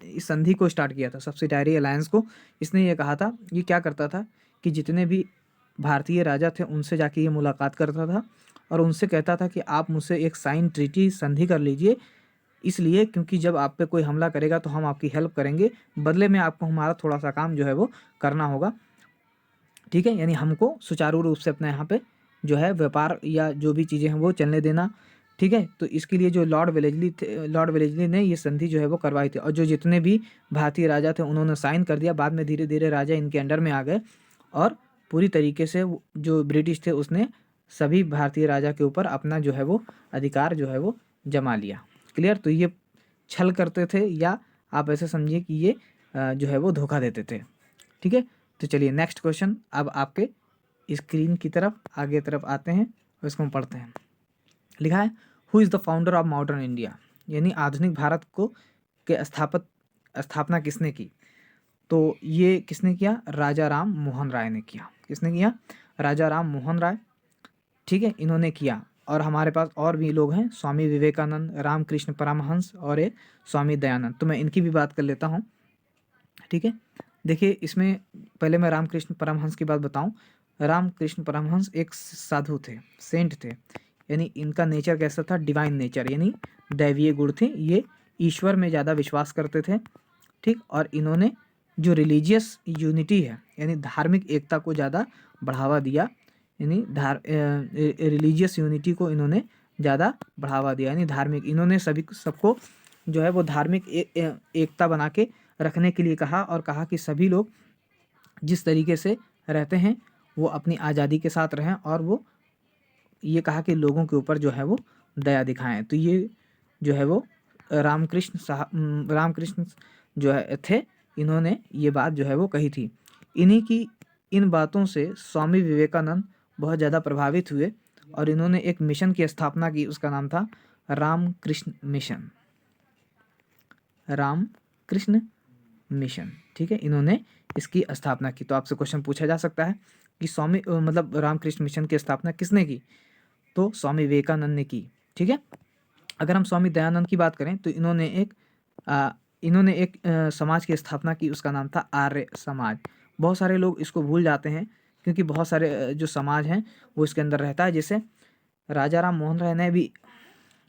इस संधि को स्टार्ट किया था, सब्सिडायरी अलायंस को। इसने ये कहा था, ये क्या करता था कि जितने भी भारतीय राजा थे उनसे जाके ये मुलाकात करता था और उनसे कहता था कि आप मुझसे एक साइन ट्रीटी संधि कर लीजिए, इसलिए क्योंकि जब आप पे कोई हमला करेगा तो हम आपकी हेल्प करेंगे, बदले में आपको हमारा थोड़ा सा काम जो है वो करना होगा। ठीक है, यानी हमको सुचारू रूप से अपने यहाँ पे जो है व्यापार या जो भी चीज़ें हैं वो चलने देना। ठीक है, तो इसके लिए जो लॉर्ड वेलेस्ली थे, लॉर्ड वेलेस्ली ने ये संधि जो है वो करवाई थी, और जो जितने भी भारतीय राजा थे उन्होंने साइन कर दिया। बाद में धीरे धीरे राजा इनके अंडर में आ गए और पूरी तरीके से जो ब्रिटिश थे उसने सभी भारतीय राजा के ऊपर अपना जो है वो अधिकार जो है वो जमा लिया। क्लियर? तो ये छल करते थे, या आप ऐसे समझिए कि ये जो है वो धोखा देते थे। ठीक है, तो चलिए नेक्स्ट क्वेश्चन अब आपके स्क्रीन की तरफ आगे तरफ आते हैं और इसको हम पढ़ते हैं। लिखा है who is the founder of modern India, यानी आधुनिक भारत को के स्थापना किसने की। तो ये किसने किया, राजा राम मोहन राय ने किया। किसने किया, राजा राम मोहन राय, ठीक है, इन्होंने किया। और हमारे पास और भी लोग हैं, स्वामी विवेकानंद, रामकृष्ण परमहंस और एक स्वामी दयानंद। तो मैं इनकी भी बात कर लेता हूँ, ठीक है। देखिए इसमें पहले मैं रामकृष्ण परमहंस की बात बताऊं। रामकृष्ण परमहंस एक साधु थे, सेंट थे, यानी इनका नेचर कैसा था, डिवाइन नेचर, यानी दैवीय गुण थे। ये ईश्वर में ज़्यादा विश्वास करते थे, ठीक। और इन्होंने जो रिलीजियस यूनिटी है, यानी धार्मिक एकता को ज़्यादा बढ़ावा दिया, यानी रिलीजियस यूनिटी को इन्होंने ज़्यादा बढ़ावा दिया, यानी धार्मिक, इन्होंने सबको जो है वो धार्मिक एकता बना के रखने के लिए कहा, और कहा कि सभी लोग जिस तरीके से रहते हैं वो अपनी आज़ादी के साथ रहें, और वो ये कहा कि लोगों के ऊपर जो है वो दया दिखाएं। तो ये जो है वो रामकृष्ण जो है थे, इन्होंने ये बात जो है वो कही थी। इन्हीं की इन बातों से स्वामी विवेकानंद बहुत ज़्यादा प्रभावित हुए, और इन्होंने एक मिशन की स्थापना की, उसका नाम था रामकृष्ण मिशन, रामकृष्ण मिशन, ठीक है। इन्होंने इसकी स्थापना की। तो आपसे क्वेश्चन पूछा जा सकता है कि स्वामी मतलब रामकृष्ण मिशन की स्थापना किसने की, तो स्वामी विवेकानंद ने की, ठीक है। अगर हम स्वामी दयानंद की बात करें तो इन्होंने एक समाज की स्थापना की, उसका नाम था आर्य समाज। बहुत सारे लोग इसको भूल जाते हैं क्योंकि बहुत सारे जो समाज हैं वो इसके अंदर रहता है। जैसे राजा राम मोहन राय ने भी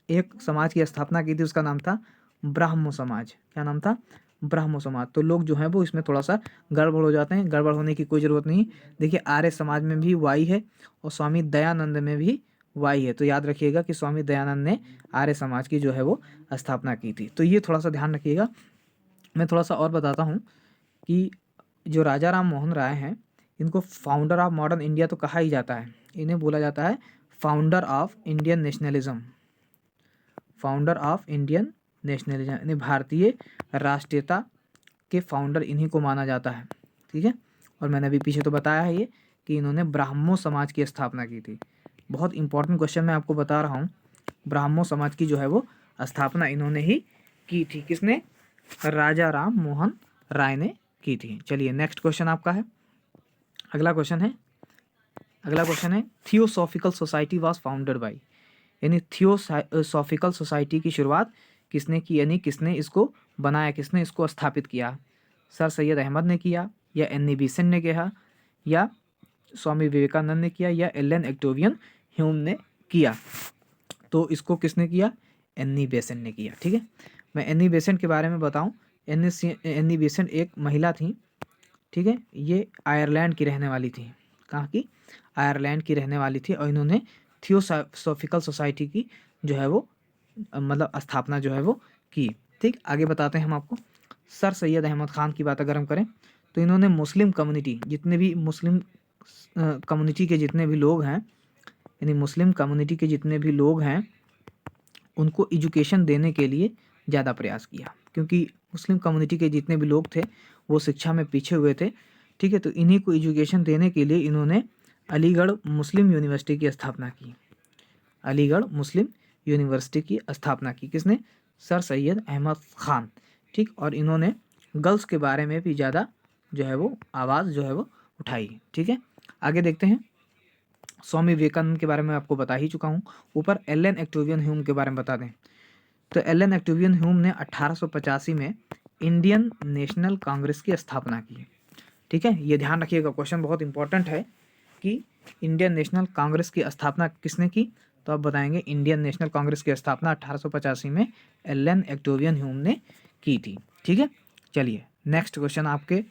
एक समाज की स्थापना की थी, उसका नाम था ब्राह्मो समाज। क्या नाम था, ब्राह्मो समाज। तो लोग जो हैं वो इसमें थोड़ा सा गड़बड़ हो जाते हैं, गड़बड़ होने की कोई ज़रूरत नहीं। देखिए आर्य समाज में भी वाई है और स्वामी दयानंद में भी वाई है, तो याद रखिएगा कि स्वामी दयानंद ने आर्य समाज की जो है वो स्थापना की थी। तो ये थोड़ा सा ध्यान रखिएगा। मैं थोड़ा सा और बताता हूँ कि जो राजा राम मोहन राय हैं, इनको फाउंडर ऑफ मॉडर्न इंडिया तो कहा ही जाता है, इन्हें बोला जाता है founder of Indian nationalism, founder of Indian nationalism, यानी भारतीय राष्ट्रीयता के फाउंडर इन्हीं को माना जाता है, ठीक है। और मैंने अभी पीछे तो बताया है ये कि इन्होंने ब्राह्मो समाज की स्थापना की थी। बहुत इंपॉर्टेंट क्वेश्चन मैं आपको बता रहा हूँ। ब्राह्मो समाज की जो है वो स्थापना इन्होंने ही की थी। किसने, राजा राम मोहन राय ने की थी। चलिए नेक्स्ट क्वेश्चन आपका है, अगला क्वेश्चन है theosophical society was founded by, यानी थियोसॉफिकल सोसाइटी की शुरुआत किसने की, यानी किसने इसको बनाया, किसने इसको स्थापित किया। सर सैयद अहमद ने किया, या एनी बेसेंट ने किया, या स्वामी विवेकानंद ने किया, या एलन एक्टोवियन ह्यूम ने किया। तो इसको किसने किया, एनी बेसेंट ने किया, ठीक है। मैं एनी बेसेंट के बारे में बताऊं, एनी बेसेंट एक महिला थी, ठीक है। ये आयरलैंड की रहने वाली थी। कहाँ की, आयरलैंड की रहने वाली थी, और इन्होंने थियोसॉफिकल सोसाइटी की जो है वो मतलब स्थापना जो है वो की, ठीक। आगे बताते हैं हम आपको। सर सैयद अहमद ख़ान की बात अगर हम करें तो इन्होंने मुस्लिम कम्युनिटी, जितने भी मुस्लिम कम्युनिटी के जितने भी लोग हैं, यानी मुस्लिम कम्युनिटी के जितने भी लोग हैं, उनको एजुकेशन देने के लिए ज़्यादा प्रयास किया, क्योंकि मुस्लिम कम्युनिटी के जितने भी लोग थे वो शिक्षा में पीछे हुए थे, ठीक है। तो इन्हीं को एजुकेशन देने के लिए इन्होंने अलीगढ़ मुस्लिम यूनिवर्सिटी की स्थापना की, अलीगढ़ मुस्लिम यूनिवर्सिटी की स्थापना की। किसने, सर सैयद अहमद ख़ान, ठीक। और इन्होंने गर्ल्स के बारे में भी ज़्यादा जो है वो आवाज़ जो है वो उठाई, ठीक है। आगे देखते हैं। स्वामी विवेकानंद के बारे में आपको बता ही चुका हूँ। ऊपर एलन एक्टोवियन ह्यूम के बारे में बता दें तो एलन एक्टोवियन ह्यूम ने 1885 में इंडियन नेशनल कांग्रेस की स्थापना की, ठीक है। ये ध्यान रखिएगा, क्वेश्चन बहुत इंपॉर्टेंट है कि इंडियन नेशनल कांग्रेस की स्थापना किसने की, तो आप बताएंगे इंडियन नेशनल कांग्रेस की स्थापना 1885 में एलन एक्टोवियन ह्यूम ने की थी, ठीक है। चलिए नेक्स्ट क्वेश्चन आपके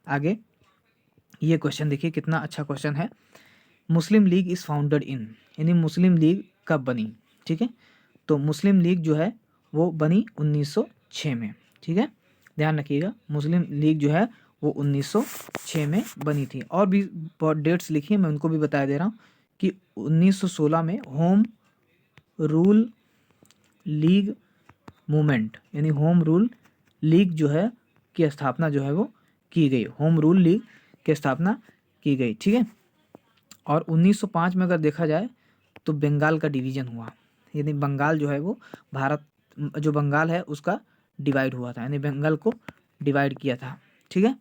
आगे। ये क्वेश्चन देखिए कितना अच्छा क्वेश्चन है। मुस्लिम लीग इज़ फाउंडेड इन, यानी मुस्लिम लीग कब बनी, ठीक है। तो मुस्लिम लीग जो है वो बनी 1906 में, ठीक है। ध्यान रखिएगा, मुस्लिम लीग जो है वो 1906 में बनी थी। और भी बहुत डेट्स लिखी है, मैं उनको भी बता दे रहा हूँ कि 1916 में होम रूल लीग मूवमेंट, यानी होम रूल लीग जो है की स्थापना जो है वो की गई, होम रूल लीग की स्थापना की गई, ठीक है। और 1905 में अगर देखा जाए तो बंगाल का डिवीज़न हुआ, यानी बंगाल जो है वो भारत जो बंगाल है उसका डिवाइड हुआ था, यानी बंगाल को डिवाइड किया था। ठीक है,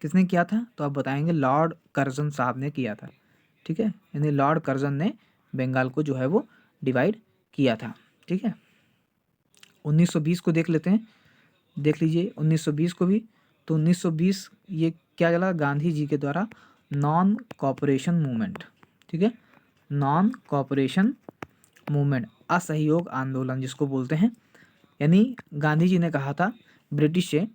किसने किया था तो आप बताएंगे लॉर्ड कर्जन साहब ने किया था। ठीक है, यानी लॉर्ड कर्जन ने बंगाल को जो है वो डिवाइड किया था। ठीक है, 1920 को देख लेते हैं, देख लीजिए 1920 को भी। तो 1920 ये क्या चला, गांधी जी के द्वारा नॉन कॉपरेशन मूवमेंट। ठीक है, नॉन कॉपरेशन मूवमेंट, असहयोग आंदोलन जिसको बोलते हैं। यानी गांधी जी ने कहा था ब्रिटिश से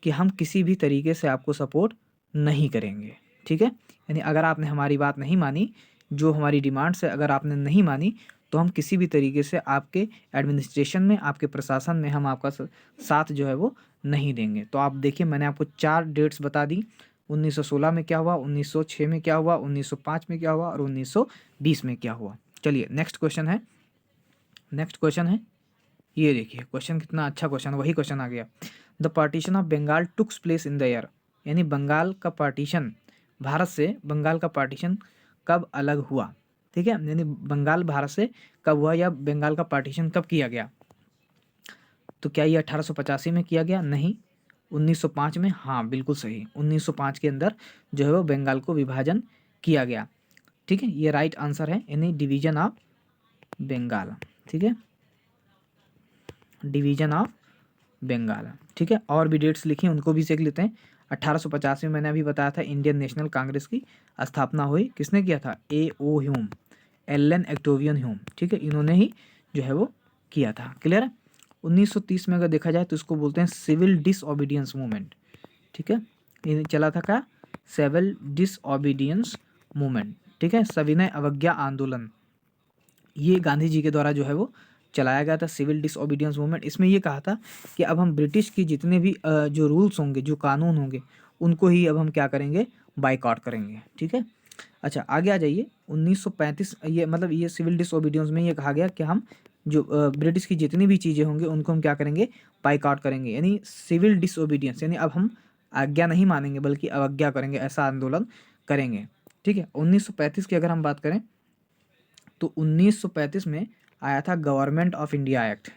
कि हम किसी भी तरीके से आपको सपोर्ट नहीं करेंगे। ठीक है, यानी अगर आपने हमारी बात नहीं मानी, जो हमारी डिमांड से अगर आपने नहीं मानी, तो हम किसी भी तरीके से आपके एडमिनिस्ट्रेशन में, आपके प्रशासन में हम आपका साथ जो है वो नहीं देंगे। तो आप देखिए, मैंने आपको 4 डेट्स बता दी। 1916 में क्या हुआ, 1906 में क्या हुआ, 1905 में क्या हुआ और 1920 में क्या हुआ। चलिए नेक्स्ट क्वेश्चन है, नेक्स्ट क्वेश्चन है ये देखिए, क्वेश्चन कितना अच्छा क्वेश्चन, वही क्वेश्चन आ गया। The partition of Bengal tooks place in the year, यानी बंगाल का पार्टीशन, भारत से बंगाल का पार्टीशन कब अलग हुआ। ठीक है, यानी बंगाल भारत से कब हुआ या बंगाल का पार्टीशन कब किया गया। तो क्या ये 1885 में किया गया, नहीं। 1905 में, हाँ बिल्कुल सही, 1905 के अंदर जो है वो बंगाल को विभाजन किया गया। ठीक है, ये राइट आंसर है, यानी डिवीजन ऑफ बंगाल। ठीक है, डिवीजन ऑफ बंगाल। ठीक है, और भी डेट्स लिखी हैं उनको भी देख लेते हैं। 1850 में मैंने अभी बताया था इंडियन नेशनल कांग्रेस की स्थापना हुई, किसने किया था, ए ओ ह्यूम, एलन एक्टोवियन ह्यूम। ठीक है, इन्होंने ही जो है वो किया था। क्लियर है। 1930 में अगर देखा जाए तो इसको बोलते हैं सिविल डिसओबीडियंस मूवमेंट। ठीक है, ये चला था क्या, सिविल डिसओबीडियंस मूवमेंट। ठीक है, सविनय अवज्ञा आंदोलन, ये गांधी जी के द्वारा जो है वो चलाया गया था, सिविल डिसओबीडियंस मूवमेंट। इसमें ये कहा था कि अब हम ब्रिटिश की जितने भी जो रूल्स होंगे, जो कानून होंगे, उनको ही अब हम क्या करेंगे, बाइकआउट करेंगे। ठीक है, अच्छा आगे आ जाइए। 1935, ये मतलब ये सिविल डिसओबीडियंस में ये कहा गया कि हम जो ब्रिटिश की जितनी भी चीज़ें होंगी उनको हम क्या करेंगे, बाइकआउट करेंगे, यानी सिविल डिसओबीडियंस, यानी अब हम आज्ञा नहीं मानेंगे बल्कि अवज्ञा करेंगे, ऐसा आंदोलन करेंगे। ठीक है, 1935 की अगर हम बात करें तो 1935 में आया था गवर्नमेंट ऑफ इंडिया एक्ट।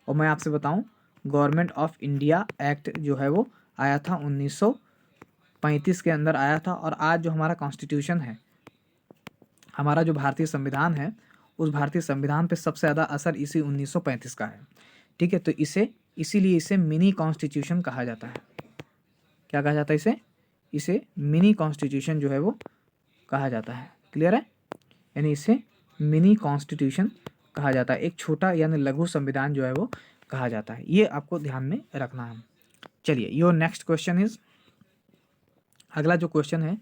और मैं आपसे बताऊं, गवर्नमेंट ऑफ इंडिया एक्ट जो है वो आया था 1935 के अंदर आया था। और आज जो हमारा कॉन्स्टिट्यूशन है, हमारा जो भारतीय संविधान है, उस भारतीय संविधान पे सबसे ज़्यादा असर इसी 1935 का है। ठीक है, तो इसीलिए इसे मिनी कॉन्स्टिट्यूशन कहा जाता है। क्या कहा जाता है इसे, इसे मिनी कॉन्स्टिट्यूशन जो है वो कहा जाता है। क्लियर है, यानी इसे मिनी कॉन्स्टिट्यूशन कहा जाता है, एक छोटा यानी लघु संविधान जो है वो कहा जाता है। ये आपको ध्यान में रखना है। चलिए, योर नेक्स्ट क्वेश्चन इज, अगला जो क्वेश्चन है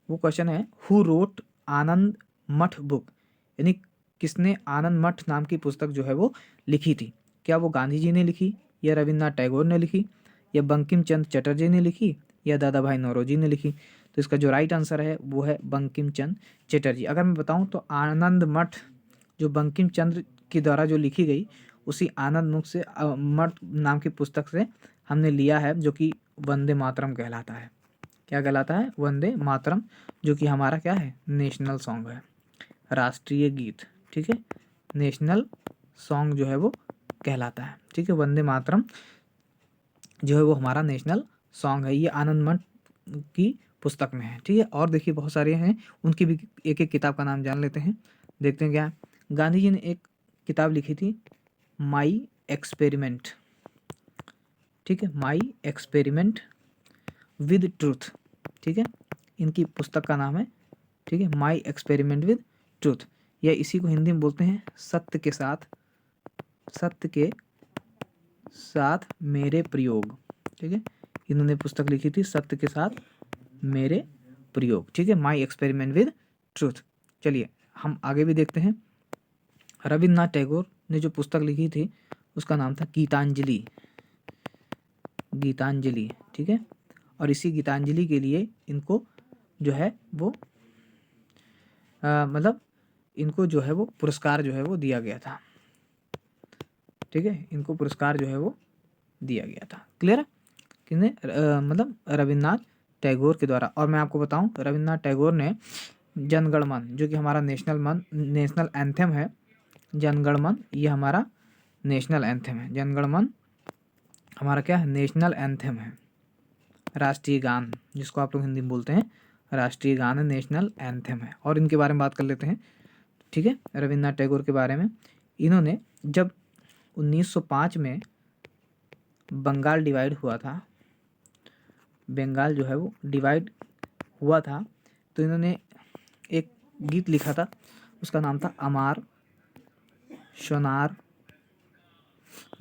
वो क्वेश्चन है हु रोट आनंद मठ बुक, यानी किसने आनंद मठ नाम की पुस्तक जो है वो लिखी थी। क्या वो गांधी जी ने लिखी, या रविन्द्रनाथ टैगोर ने लिखी, या बंकिम चंद्र चटर्जी ने लिखी, या दादा भाई नौरोजी ने लिखी। तो इसका जो राइट आंसर है वो है बंकिम चंद्र चटर्जी। अगर मैं बताऊं तो आनंद मठ जो बंकिम चंद्र के द्वारा जो लिखी गई, उसी आनंद मुख से मठ नाम की पुस्तक से हमने लिया है, जो कि वंदे मातरम कहलाता है। क्या कहलाता है, वंदे मातरम, जो कि हमारा क्या है, नेशनल सॉन्ग है, राष्ट्रीय गीत। ठीक है, नेशनल सॉन्ग जो है वो कहलाता है। ठीक है, वंदे मातरम जो है वो हमारा नेशनल सॉन्ग है, ये आनंद मठ की पुस्तक में है। ठीक है, और देखिए बहुत सारे हैं, उनकी भी एक एक किताब का नाम जान लेते हैं, देखते हैं क्या है। गांधी जी ने एक किताब लिखी थी, माई एक्सपेरिमेंट। ठीक है, माई एक्सपेरिमेंट विद ट्रूथ। ठीक है, इनकी पुस्तक का नाम है, ठीक है, माई एक्सपेरिमेंट विद ट्रूथ, या इसी को हिंदी में बोलते हैं सत्य के साथ, सत्य के साथ मेरे प्रयोग। ठीक है, इन्होंने पुस्तक लिखी थी सत्य के साथ मेरे प्रयोग। ठीक है, माई एक्सपेरिमेंट विद ट्रूथ। चलिए हम आगे भी देखते हैं। रविन्द्रनाथ टैगोर ने जो पुस्तक लिखी थी उसका नाम था गीतांजलि, गीतांजलि। ठीक है, और इसी गीतांजलि के लिए इनको जो है वो मतलब इनको जो है वो पुरस्कार जो है वो दिया गया था। ठीक है, इनको पुरस्कार जो है वो दिया गया था। क्लियर है, किसने, मतलब रविन्द्रनाथ टैगोर के द्वारा। और मैं आपको बताऊं, रविन्द्रनाथ टैगोर ने जनगण मन, जो कि हमारा नेशनल एंथम है। जनगण मन ये हमारा नेशनल एंथम है। जनगण मन हमारा क्या है, नेशनल एंथम है, राष्ट्रीय गान, जिसको आप लोग हिंदी में बोलते हैं राष्ट्रीय गान है, नेशनल एंथम है। और इनके बारे में बात कर लेते हैं, ठीक है, रविन्द्रनाथ टैगोर के बारे में। इन्होंने जब 1905 में बंगाल डिवाइड हुआ था, बंगाल जो है वो डिवाइड हुआ था, तो इन्होंने एक गीत लिखा था, उसका नाम था अमार सोनार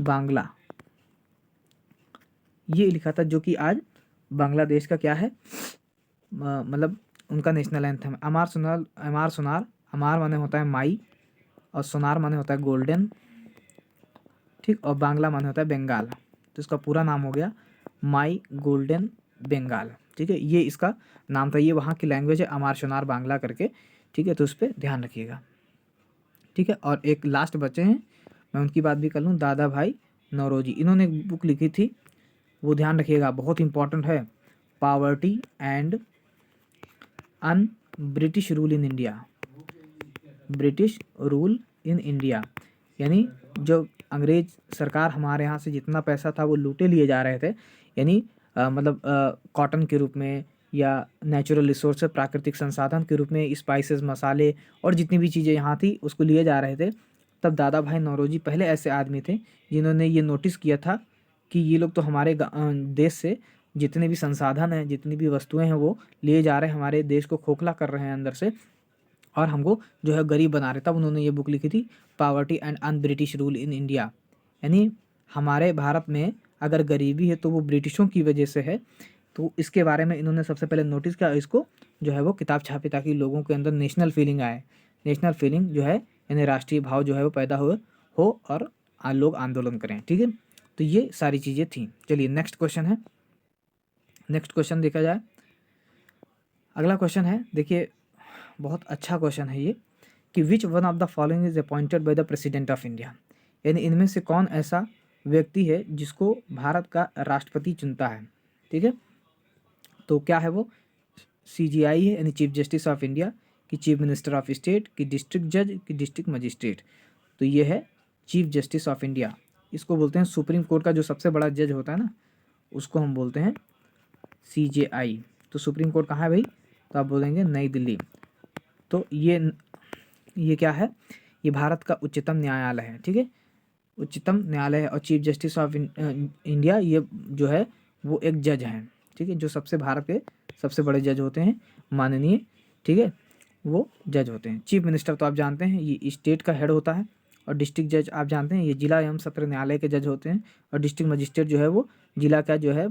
बांग्ला। ये लिखा था, जो कि आज बांग्लादेश का क्या है, मतलब उनका नेशनल एंथम है। अमार सोनार, अमार माने होता है माई, और सोनार माने होता है गोल्डन, ठीक, और बांग्ला माने होता है बंगाल। तो इसका पूरा नाम हो गया माई गोल्डन बंगाल, ठीक है, ये इसका नाम था। ये वहाँ की लैंग्वेज है, अमार सोनार बांग्ला करके, ठीक है, तो उस पर ध्यान रखिएगा, ठीक है। और एक लास्ट बचे हैं, मैं उनकी बात भी कर लूँ, दादा भाई नौरोजी। इन्होंने एक बुक लिखी थी, वो ध्यान रखिएगा, बहुत इंपॉर्टेंट है, poverty and un British rule in India. British rule in India, यानी जो अंग्रेज सरकार हमारे यहाँ से जितना पैसा था वो लूटे लिए जा रहे थे, यानी मतलब कॉटन के रूप में या नेचुरल रिसोर्स प्राकृतिक संसाधन के रूप में स्पाइसेस, मसाले और जितनी भी चीज़ें यहाँ थी उसको लिए जा रहे थे। तब दादा भाई नौरोजी पहले ऐसे आदमी थे जिन्होंने ये नोटिस किया था कि ये लोग तो हमारे देश से जितने भी संसाधन हैं, जितनी भी वस्तुएं हैं वो लिए जा रहे हैं, हमारे देश को खोखला कर रहे हैं अंदर से, और हमको जो है गरीब बना रहे। तब उन्होंने ये बुक लिखी थी, poverty and un British rule in India, यानी हमारे भारत में अगर गरीबी है तो वो ब्रिटिशों की वजह से है। तो इसके बारे में इन्होंने सबसे पहले नोटिस किया, इसको जो है वो किताब छापी, ताकि लोगों के अंदर नेशनल फीलिंग आए, नेशनल फीलिंग जो है यानी राष्ट्रीय भाव जो है वो पैदा हो और लोग आंदोलन करें, ठीक है। तो ये सारी चीज़ें थी। चलिए नेक्स्ट क्वेश्चन है, नेक्स्ट क्वेश्चन देखा जाए। अगला क्वेश्चन है, देखिए बहुत अच्छा क्वेश्चन है ये, कि which one of the following is appointed by the president of India, यानी इनमें से कौन ऐसा व्यक्ति है जिसको भारत का राष्ट्रपति चुनता है, ठीक है। तो क्या है वो, CJI है यानी चीफ जस्टिस ऑफ इंडिया, कि चीफ मिनिस्टर ऑफ स्टेट, कि डिस्ट्रिक्ट जज, कि डिस्ट्रिक्ट मजिस्ट्रेट। तो ये है चीफ जस्टिस ऑफ इंडिया। इसको बोलते हैं सुप्रीम कोर्ट का जो सबसे बड़ा जज होता है ना, उसको हम बोलते हैं CJI। तो सुप्रीम कोर्ट कहाँ है भाई, तो आप बोलेंगे नई दिल्ली। तो ये क्या है, ये भारत का उच्चतम न्यायालय है, ठीक है, उच्चतम न्यायालय है। और चीफ जस्टिस ऑफ इंडिया ये जो है वो एक जज हैं, ठीक है, जो सबसे भारत के सबसे बड़े जज होते हैं, माननीय, ठीक है, वो जज होते हैं। चीफ मिनिस्टर तो आप जानते हैं ये स्टेट का हेड होता है, और डिस्ट्रिक्ट जज आप जानते हैं ये जिला एवं सत्र न्यायालय के जज होते हैं, और डिस्ट्रिक्ट मजिस्ट्रेट जो है वो जिला का जो है,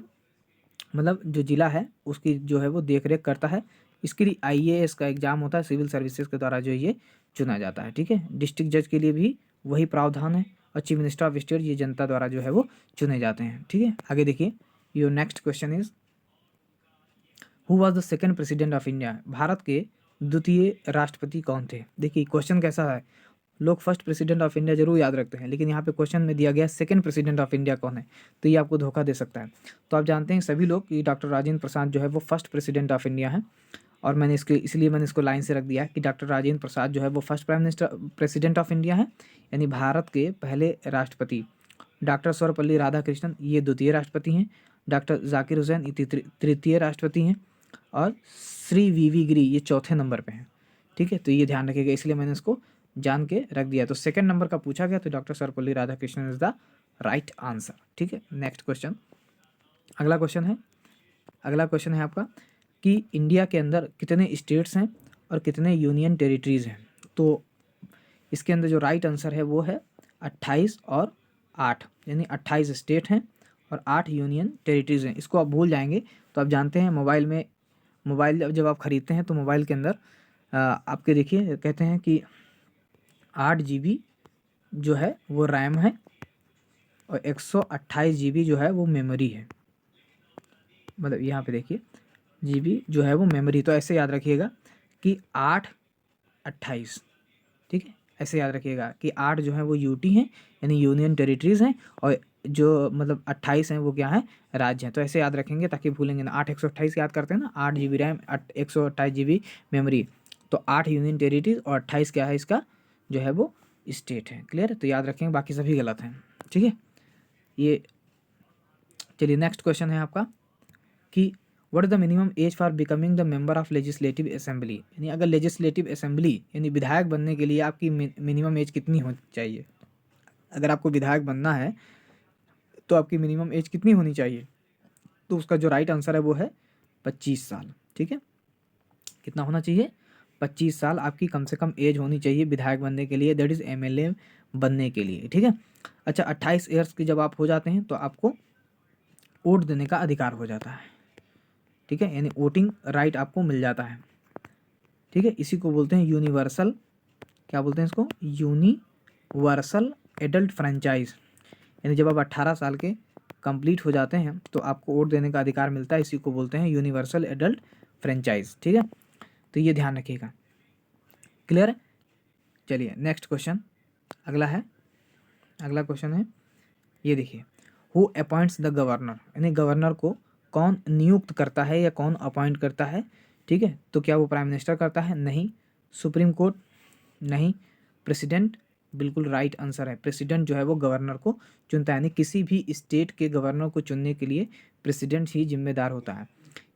मतलब जो जिला है उसकी जो है वो देख रेख करता है। इसके लिए IAS का एग्जाम होता है, सिविल सर्विसेज के द्वारा जो ये चुना जाता है, ठीक है। डिस्ट्रिक्ट जज के लिए भी वही प्रावधान है, और चीफ मिनिस्टर ऑफ स्टेट ये जनता द्वारा जो है वो चुने जाते हैं, ठीक है। आगे देखिए, your next question is, who was the second president of India, Bharat के द्वितीय राष्ट्रपति कौन थे। देखिए क्वेश्चन कैसा है, लोग फर्स्ट प्रेसिडेंट ऑफ इंडिया जरूर याद रखते हैं, लेकिन यहाँ पे क्वेश्चन में दिया गया सेकंड प्रेसिडेंट ऑफ इंडिया कौन है, तो ये आपको धोखा दे सकता है। तो आप जानते हैं सभी लोग कि डॉक्टर राजेंद्र प्रसाद जो है वो फर्स्ट प्रेसिडेंट ऑफ इंडिया है, और इसलिए मैंने इसको लाइन से रख दिया कि डॉक्टर राजेंद्र प्रसाद जो है वो first prime minister president of India है, यानी भारत के पहले राष्ट्रपति। डॉक्टर सर्वपल्ली राधाकृष्णन ये द्वितीय राष्ट्रपति हैं, डॉक्टर जाकिर हुसैन ये तृतीय राष्ट्रपति हैं, और श्री VV गिरी ये चौथे नंबर पे हैं, ठीक है। तो ये ध्यान रखिएगा, इसलिए मैंने इसको जान के रख दिया। तो सेकंड नंबर का पूछा गया तो doctor Sarvepalli Radhakrishnan is the right answer, ठीक है। नेक्स्ट क्वेश्चन, अगला क्वेश्चन है आपका, कि इंडिया के अंदर कितने स्टेट्स हैं और कितने यूनियन टेरिटरीज हैं। तो इसके अंदर जो राइट आंसर है वो है 28 और 8, यानी 28 स्टेट हैं और 8 यूनियन टेरिटरीज हैं। इसको आप भूल जाएंगे तो आप जानते हैं मोबाइल जब आप ख़रीदते हैं तो मोबाइल के अंदर आपके देखिए कहते हैं कि 8 GB जो है वो रैम है और 128 GB जो है वो मेमोरी है, मतलब यहाँ पे देखिए GB जो है वो मेमोरी। तो ऐसे याद रखिएगा कि 8/28, ठीक है, ऐसे याद रखिएगा कि 8 जो है वो UT हैं यानी यूनियन टेरिटरीज़ हैं, और जो मतलब 28 हैं वो क्या हैं, राज्य हैं। तो ऐसे याद रखेंगे ताकि भूलेंगे ना। 8 128 याद करते हैं ना, 8 GB रैम 128 GB मेमोरी। तो 8 यूनियन टेरिटरीज और 28 क्या है इसका जो है वो स्टेट है। क्लियर है? तो याद रखेंगे, बाकी सभी गलत हैं। ठीक है, ये चलिए नेक्स्ट क्वेश्चन है आपका कि what is the minimum age for becoming the member of legislative assembly, यानी अगर लेजिस्लेटिव असेंबली यानी विधायक बनने के लिए आपकी मिनिमम एज कितनी होनी चाहिए। अगर आपको विधायक बनना है तो आपकी मिनिमम एज कितनी होनी चाहिए, तो उसका जो राइट आंसर है वो है 25 साल। ठीक है, कितना होना चाहिए, 25 साल आपकी कम से कम एज होनी चाहिए विधायक बनने के लिए, दैट इज़ एमएलए बनने के लिए। ठीक है, अच्छा 28 ईयर्स की जब आप हो जाते हैं तो आपको वोट देने का अधिकार हो जाता है। ठीक है, यानी वोटिंग राइट आपको मिल जाता है। ठीक है, इसी को बोलते हैं यूनिवर्सल, क्या बोलते हैं इसको, यूनिवर्सल एडल्ट फ्रेंचाइज, यानी जब आप 18 साल के कंप्लीट हो जाते हैं तो आपको वोट देने का अधिकार मिलता है, इसी को बोलते हैं यूनिवर्सल एडल्ट फ्रेंचाइज। ठीक है, तो ये ध्यान रखिएगा। क्लियर है? चलिए नेक्स्ट क्वेश्चन अगला है, अगला क्वेश्चन है ये देखिए, हु अपॉइंट्स द गवर्नर, यानी गवर्नर को कौन नियुक्त करता है या कौन अपॉइंट करता है। ठीक है, तो क्या वो प्राइम मिनिस्टर करता है, नहीं। सुप्रीम कोर्ट, नहीं। प्रेसिडेंट, बिल्कुल राइट आंसर है, प्रेसिडेंट जो है वो गवर्नर को चुनता है, यानी किसी भी स्टेट के गवर्नर को चुनने के लिए प्रेसिडेंट ही जिम्मेदार होता है।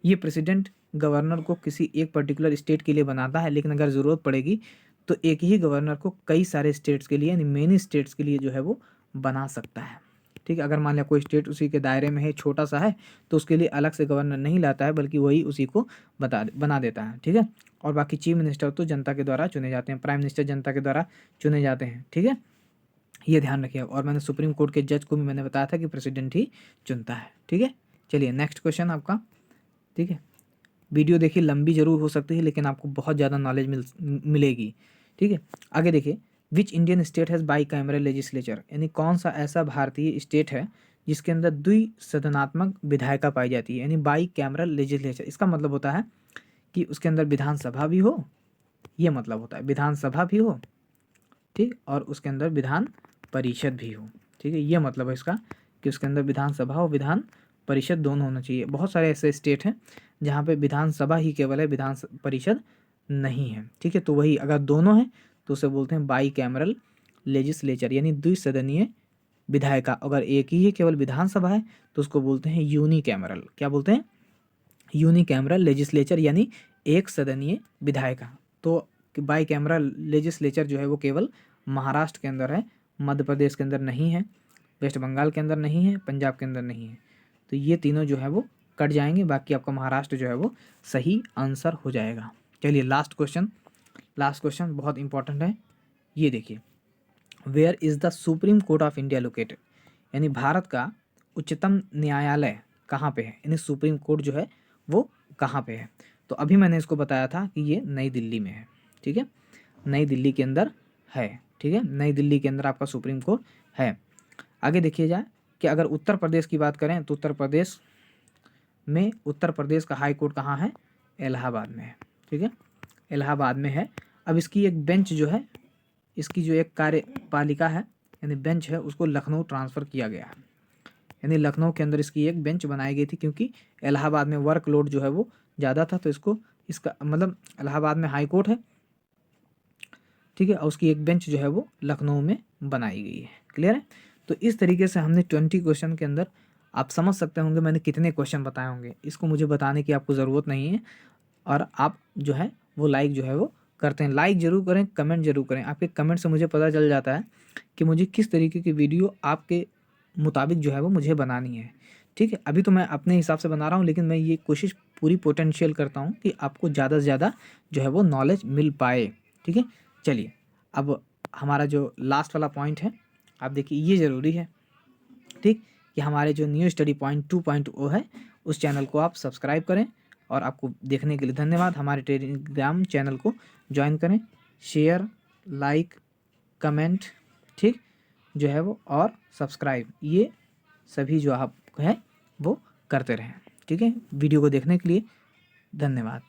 ये प्रेसिडेंट गवर्नर को किसी एक पर्टिकुलर स्टेट के लिए बनाता है, लेकिन अगर ज़रूरत पड़ेगी तो एक ही गवर्नर को कई सारे स्टेट्स के लिए यानी मेनी स्टेट्स के लिए जो है वो बना सकता है। ठीक है, अगर मान लिया कोई स्टेट उसी के दायरे में है, छोटा सा है, तो उसके लिए अलग से गवर्नर नहीं लाता है, बल्कि वही उसी को बना देता है। ठीक है, और बाकी चीफ मिनिस्टर तो जनता के द्वारा चुने जाते हैं, प्राइम मिनिस्टर जनता के द्वारा चुने जाते हैं। ठीक है, ये ध्यान रखिए। और मैंने सुप्रीम कोर्ट के जज को भी मैंने बताया था कि प्रेसिडेंट ही चुनता है। ठीक है, चलिए नेक्स्ट क्वेश्चन आपका। ठीक है, वीडियो देखिए, लंबी जरूर हो सकती है लेकिन आपको बहुत ज़्यादा नॉलेज मिलेगी। ठीक है, आगे देखिए, which Indian state has by cameral legislature, यानी कौन सा ऐसा भारतीय स्टेट है जिसके अंदर द्विसदनात्मक विधायिका पाई जाती है, यानी बाई कैमरल लेजिस्लेचर। इसका मतलब होता है कि उसके अंदर विधानसभा भी हो, ये मतलब होता है विधानसभा भी हो, ठीक, और उसके अंदर विधान परिषद भी हो। ठीक है, ये मतलब है इसका कि उसके अंदर विधानसभा और विधान परिषद दोनों होना चाहिए। बहुत सारे ऐसे स्टेट हैं जहाँ पे विधानसभा ही केवल है, विधान परिषद नहीं है। ठीक है, तो वही अगर दोनों हैं तो उसे बोलते हैं बाई कैमरल लेजिस्लेचर, यानी द्विसदनीय विधायिका। अगर एक ही है केवल विधानसभा है तो उसको बोलते हैं यूनी कैमरल, क्या बोलते हैं, यूनी कैमरल लेजिस्लेचर, यानी एक सदनीय विधायिका। तो बाई कैमरल लेजिस्लेचर जो है वो केवल महाराष्ट्र के अंदर है, मध्य प्रदेश के अंदर नहीं है, वेस्ट बंगाल के अंदर नहीं है, पंजाब के अंदर नहीं है। तो ये तीनों जो है वो कट जाएंगे, बाकी आपका महाराष्ट्र जो है वो सही आंसर हो जाएगा। चलिए लास्ट क्वेश्चन बहुत इंपॉर्टेंट है, ये देखिए, where is the Supreme Court of India located, यानी भारत का उच्चतम न्यायालय कहाँ पे है, यानी सुप्रीम कोर्ट जो है वो कहाँ पे है। तो अभी मैंने इसको बताया था कि ये नई दिल्ली में है। ठीक है, नई दिल्ली के अंदर है। ठीक है, नई दिल्ली के अंदर आपका सुप्रीम कोर्ट है। आगे देखिए जाए कि अगर उत्तर प्रदेश की बात करें तो उत्तर प्रदेश का हाई कोर्ट कहाँ है, इलाहाबाद में है। ठीक है, इलाहाबाद में है। अब इसकी एक बेंच जो है, इसकी जो एक कार्यपालिका है यानी बेंच है, उसको लखनऊ ट्रांसफ़र किया गया है, यानी लखनऊ के अंदर इसकी एक बेंच बनाई गई थी, क्योंकि इलाहाबाद में वर्कलोड जो है वो ज़्यादा था, तो इसका मतलब इलाहाबाद में हाई कोर्ट है। ठीक है, और उसकी एक बेंच जो है वो लखनऊ में बनाई गई है। क्लियर है? तो इस तरीके से हमने 20 क्वेश्चन के अंदर, आप समझ सकते होंगे मैंने कितने क्वेश्चन बताए होंगे, इसको मुझे बताने की आपको ज़रूरत नहीं है। और आप जो है वो लाइक जो है वो करते हैं, लाइक ज़रूर करें, कमेंट ज़रूर करें। आपके कमेंट से मुझे पता चल जाता है कि मुझे किस तरीके की वीडियो आपके मुताबिक जो है वो मुझे बनानी है। ठीक है, अभी तो मैं अपने हिसाब से बना रहा हूँ, लेकिन मैं ये कोशिश पूरी पोटेंशियल करता हूँ कि आपको ज़्यादा से ज़्यादा जो है वो नॉलेज मिल पाए। ठीक है, चलिए अब हमारा जो लास्ट वाला पॉइंट है, आप देखिए ये ज़रूरी है, ठीक, कि हमारे जो न्यू स्टडी पॉइंट 2.0 है उस चैनल को आप सब्सक्राइब करें। और आपको देखने के लिए धन्यवाद। हमारे टेलीग्राम चैनल को ज्वाइन करें, शेयर, लाइक, कमेंट, ठीक, जो है वो, और सब्सक्राइब, ये सभी जो आप है वो करते रहें। ठीक है, वीडियो को देखने के लिए धन्यवाद।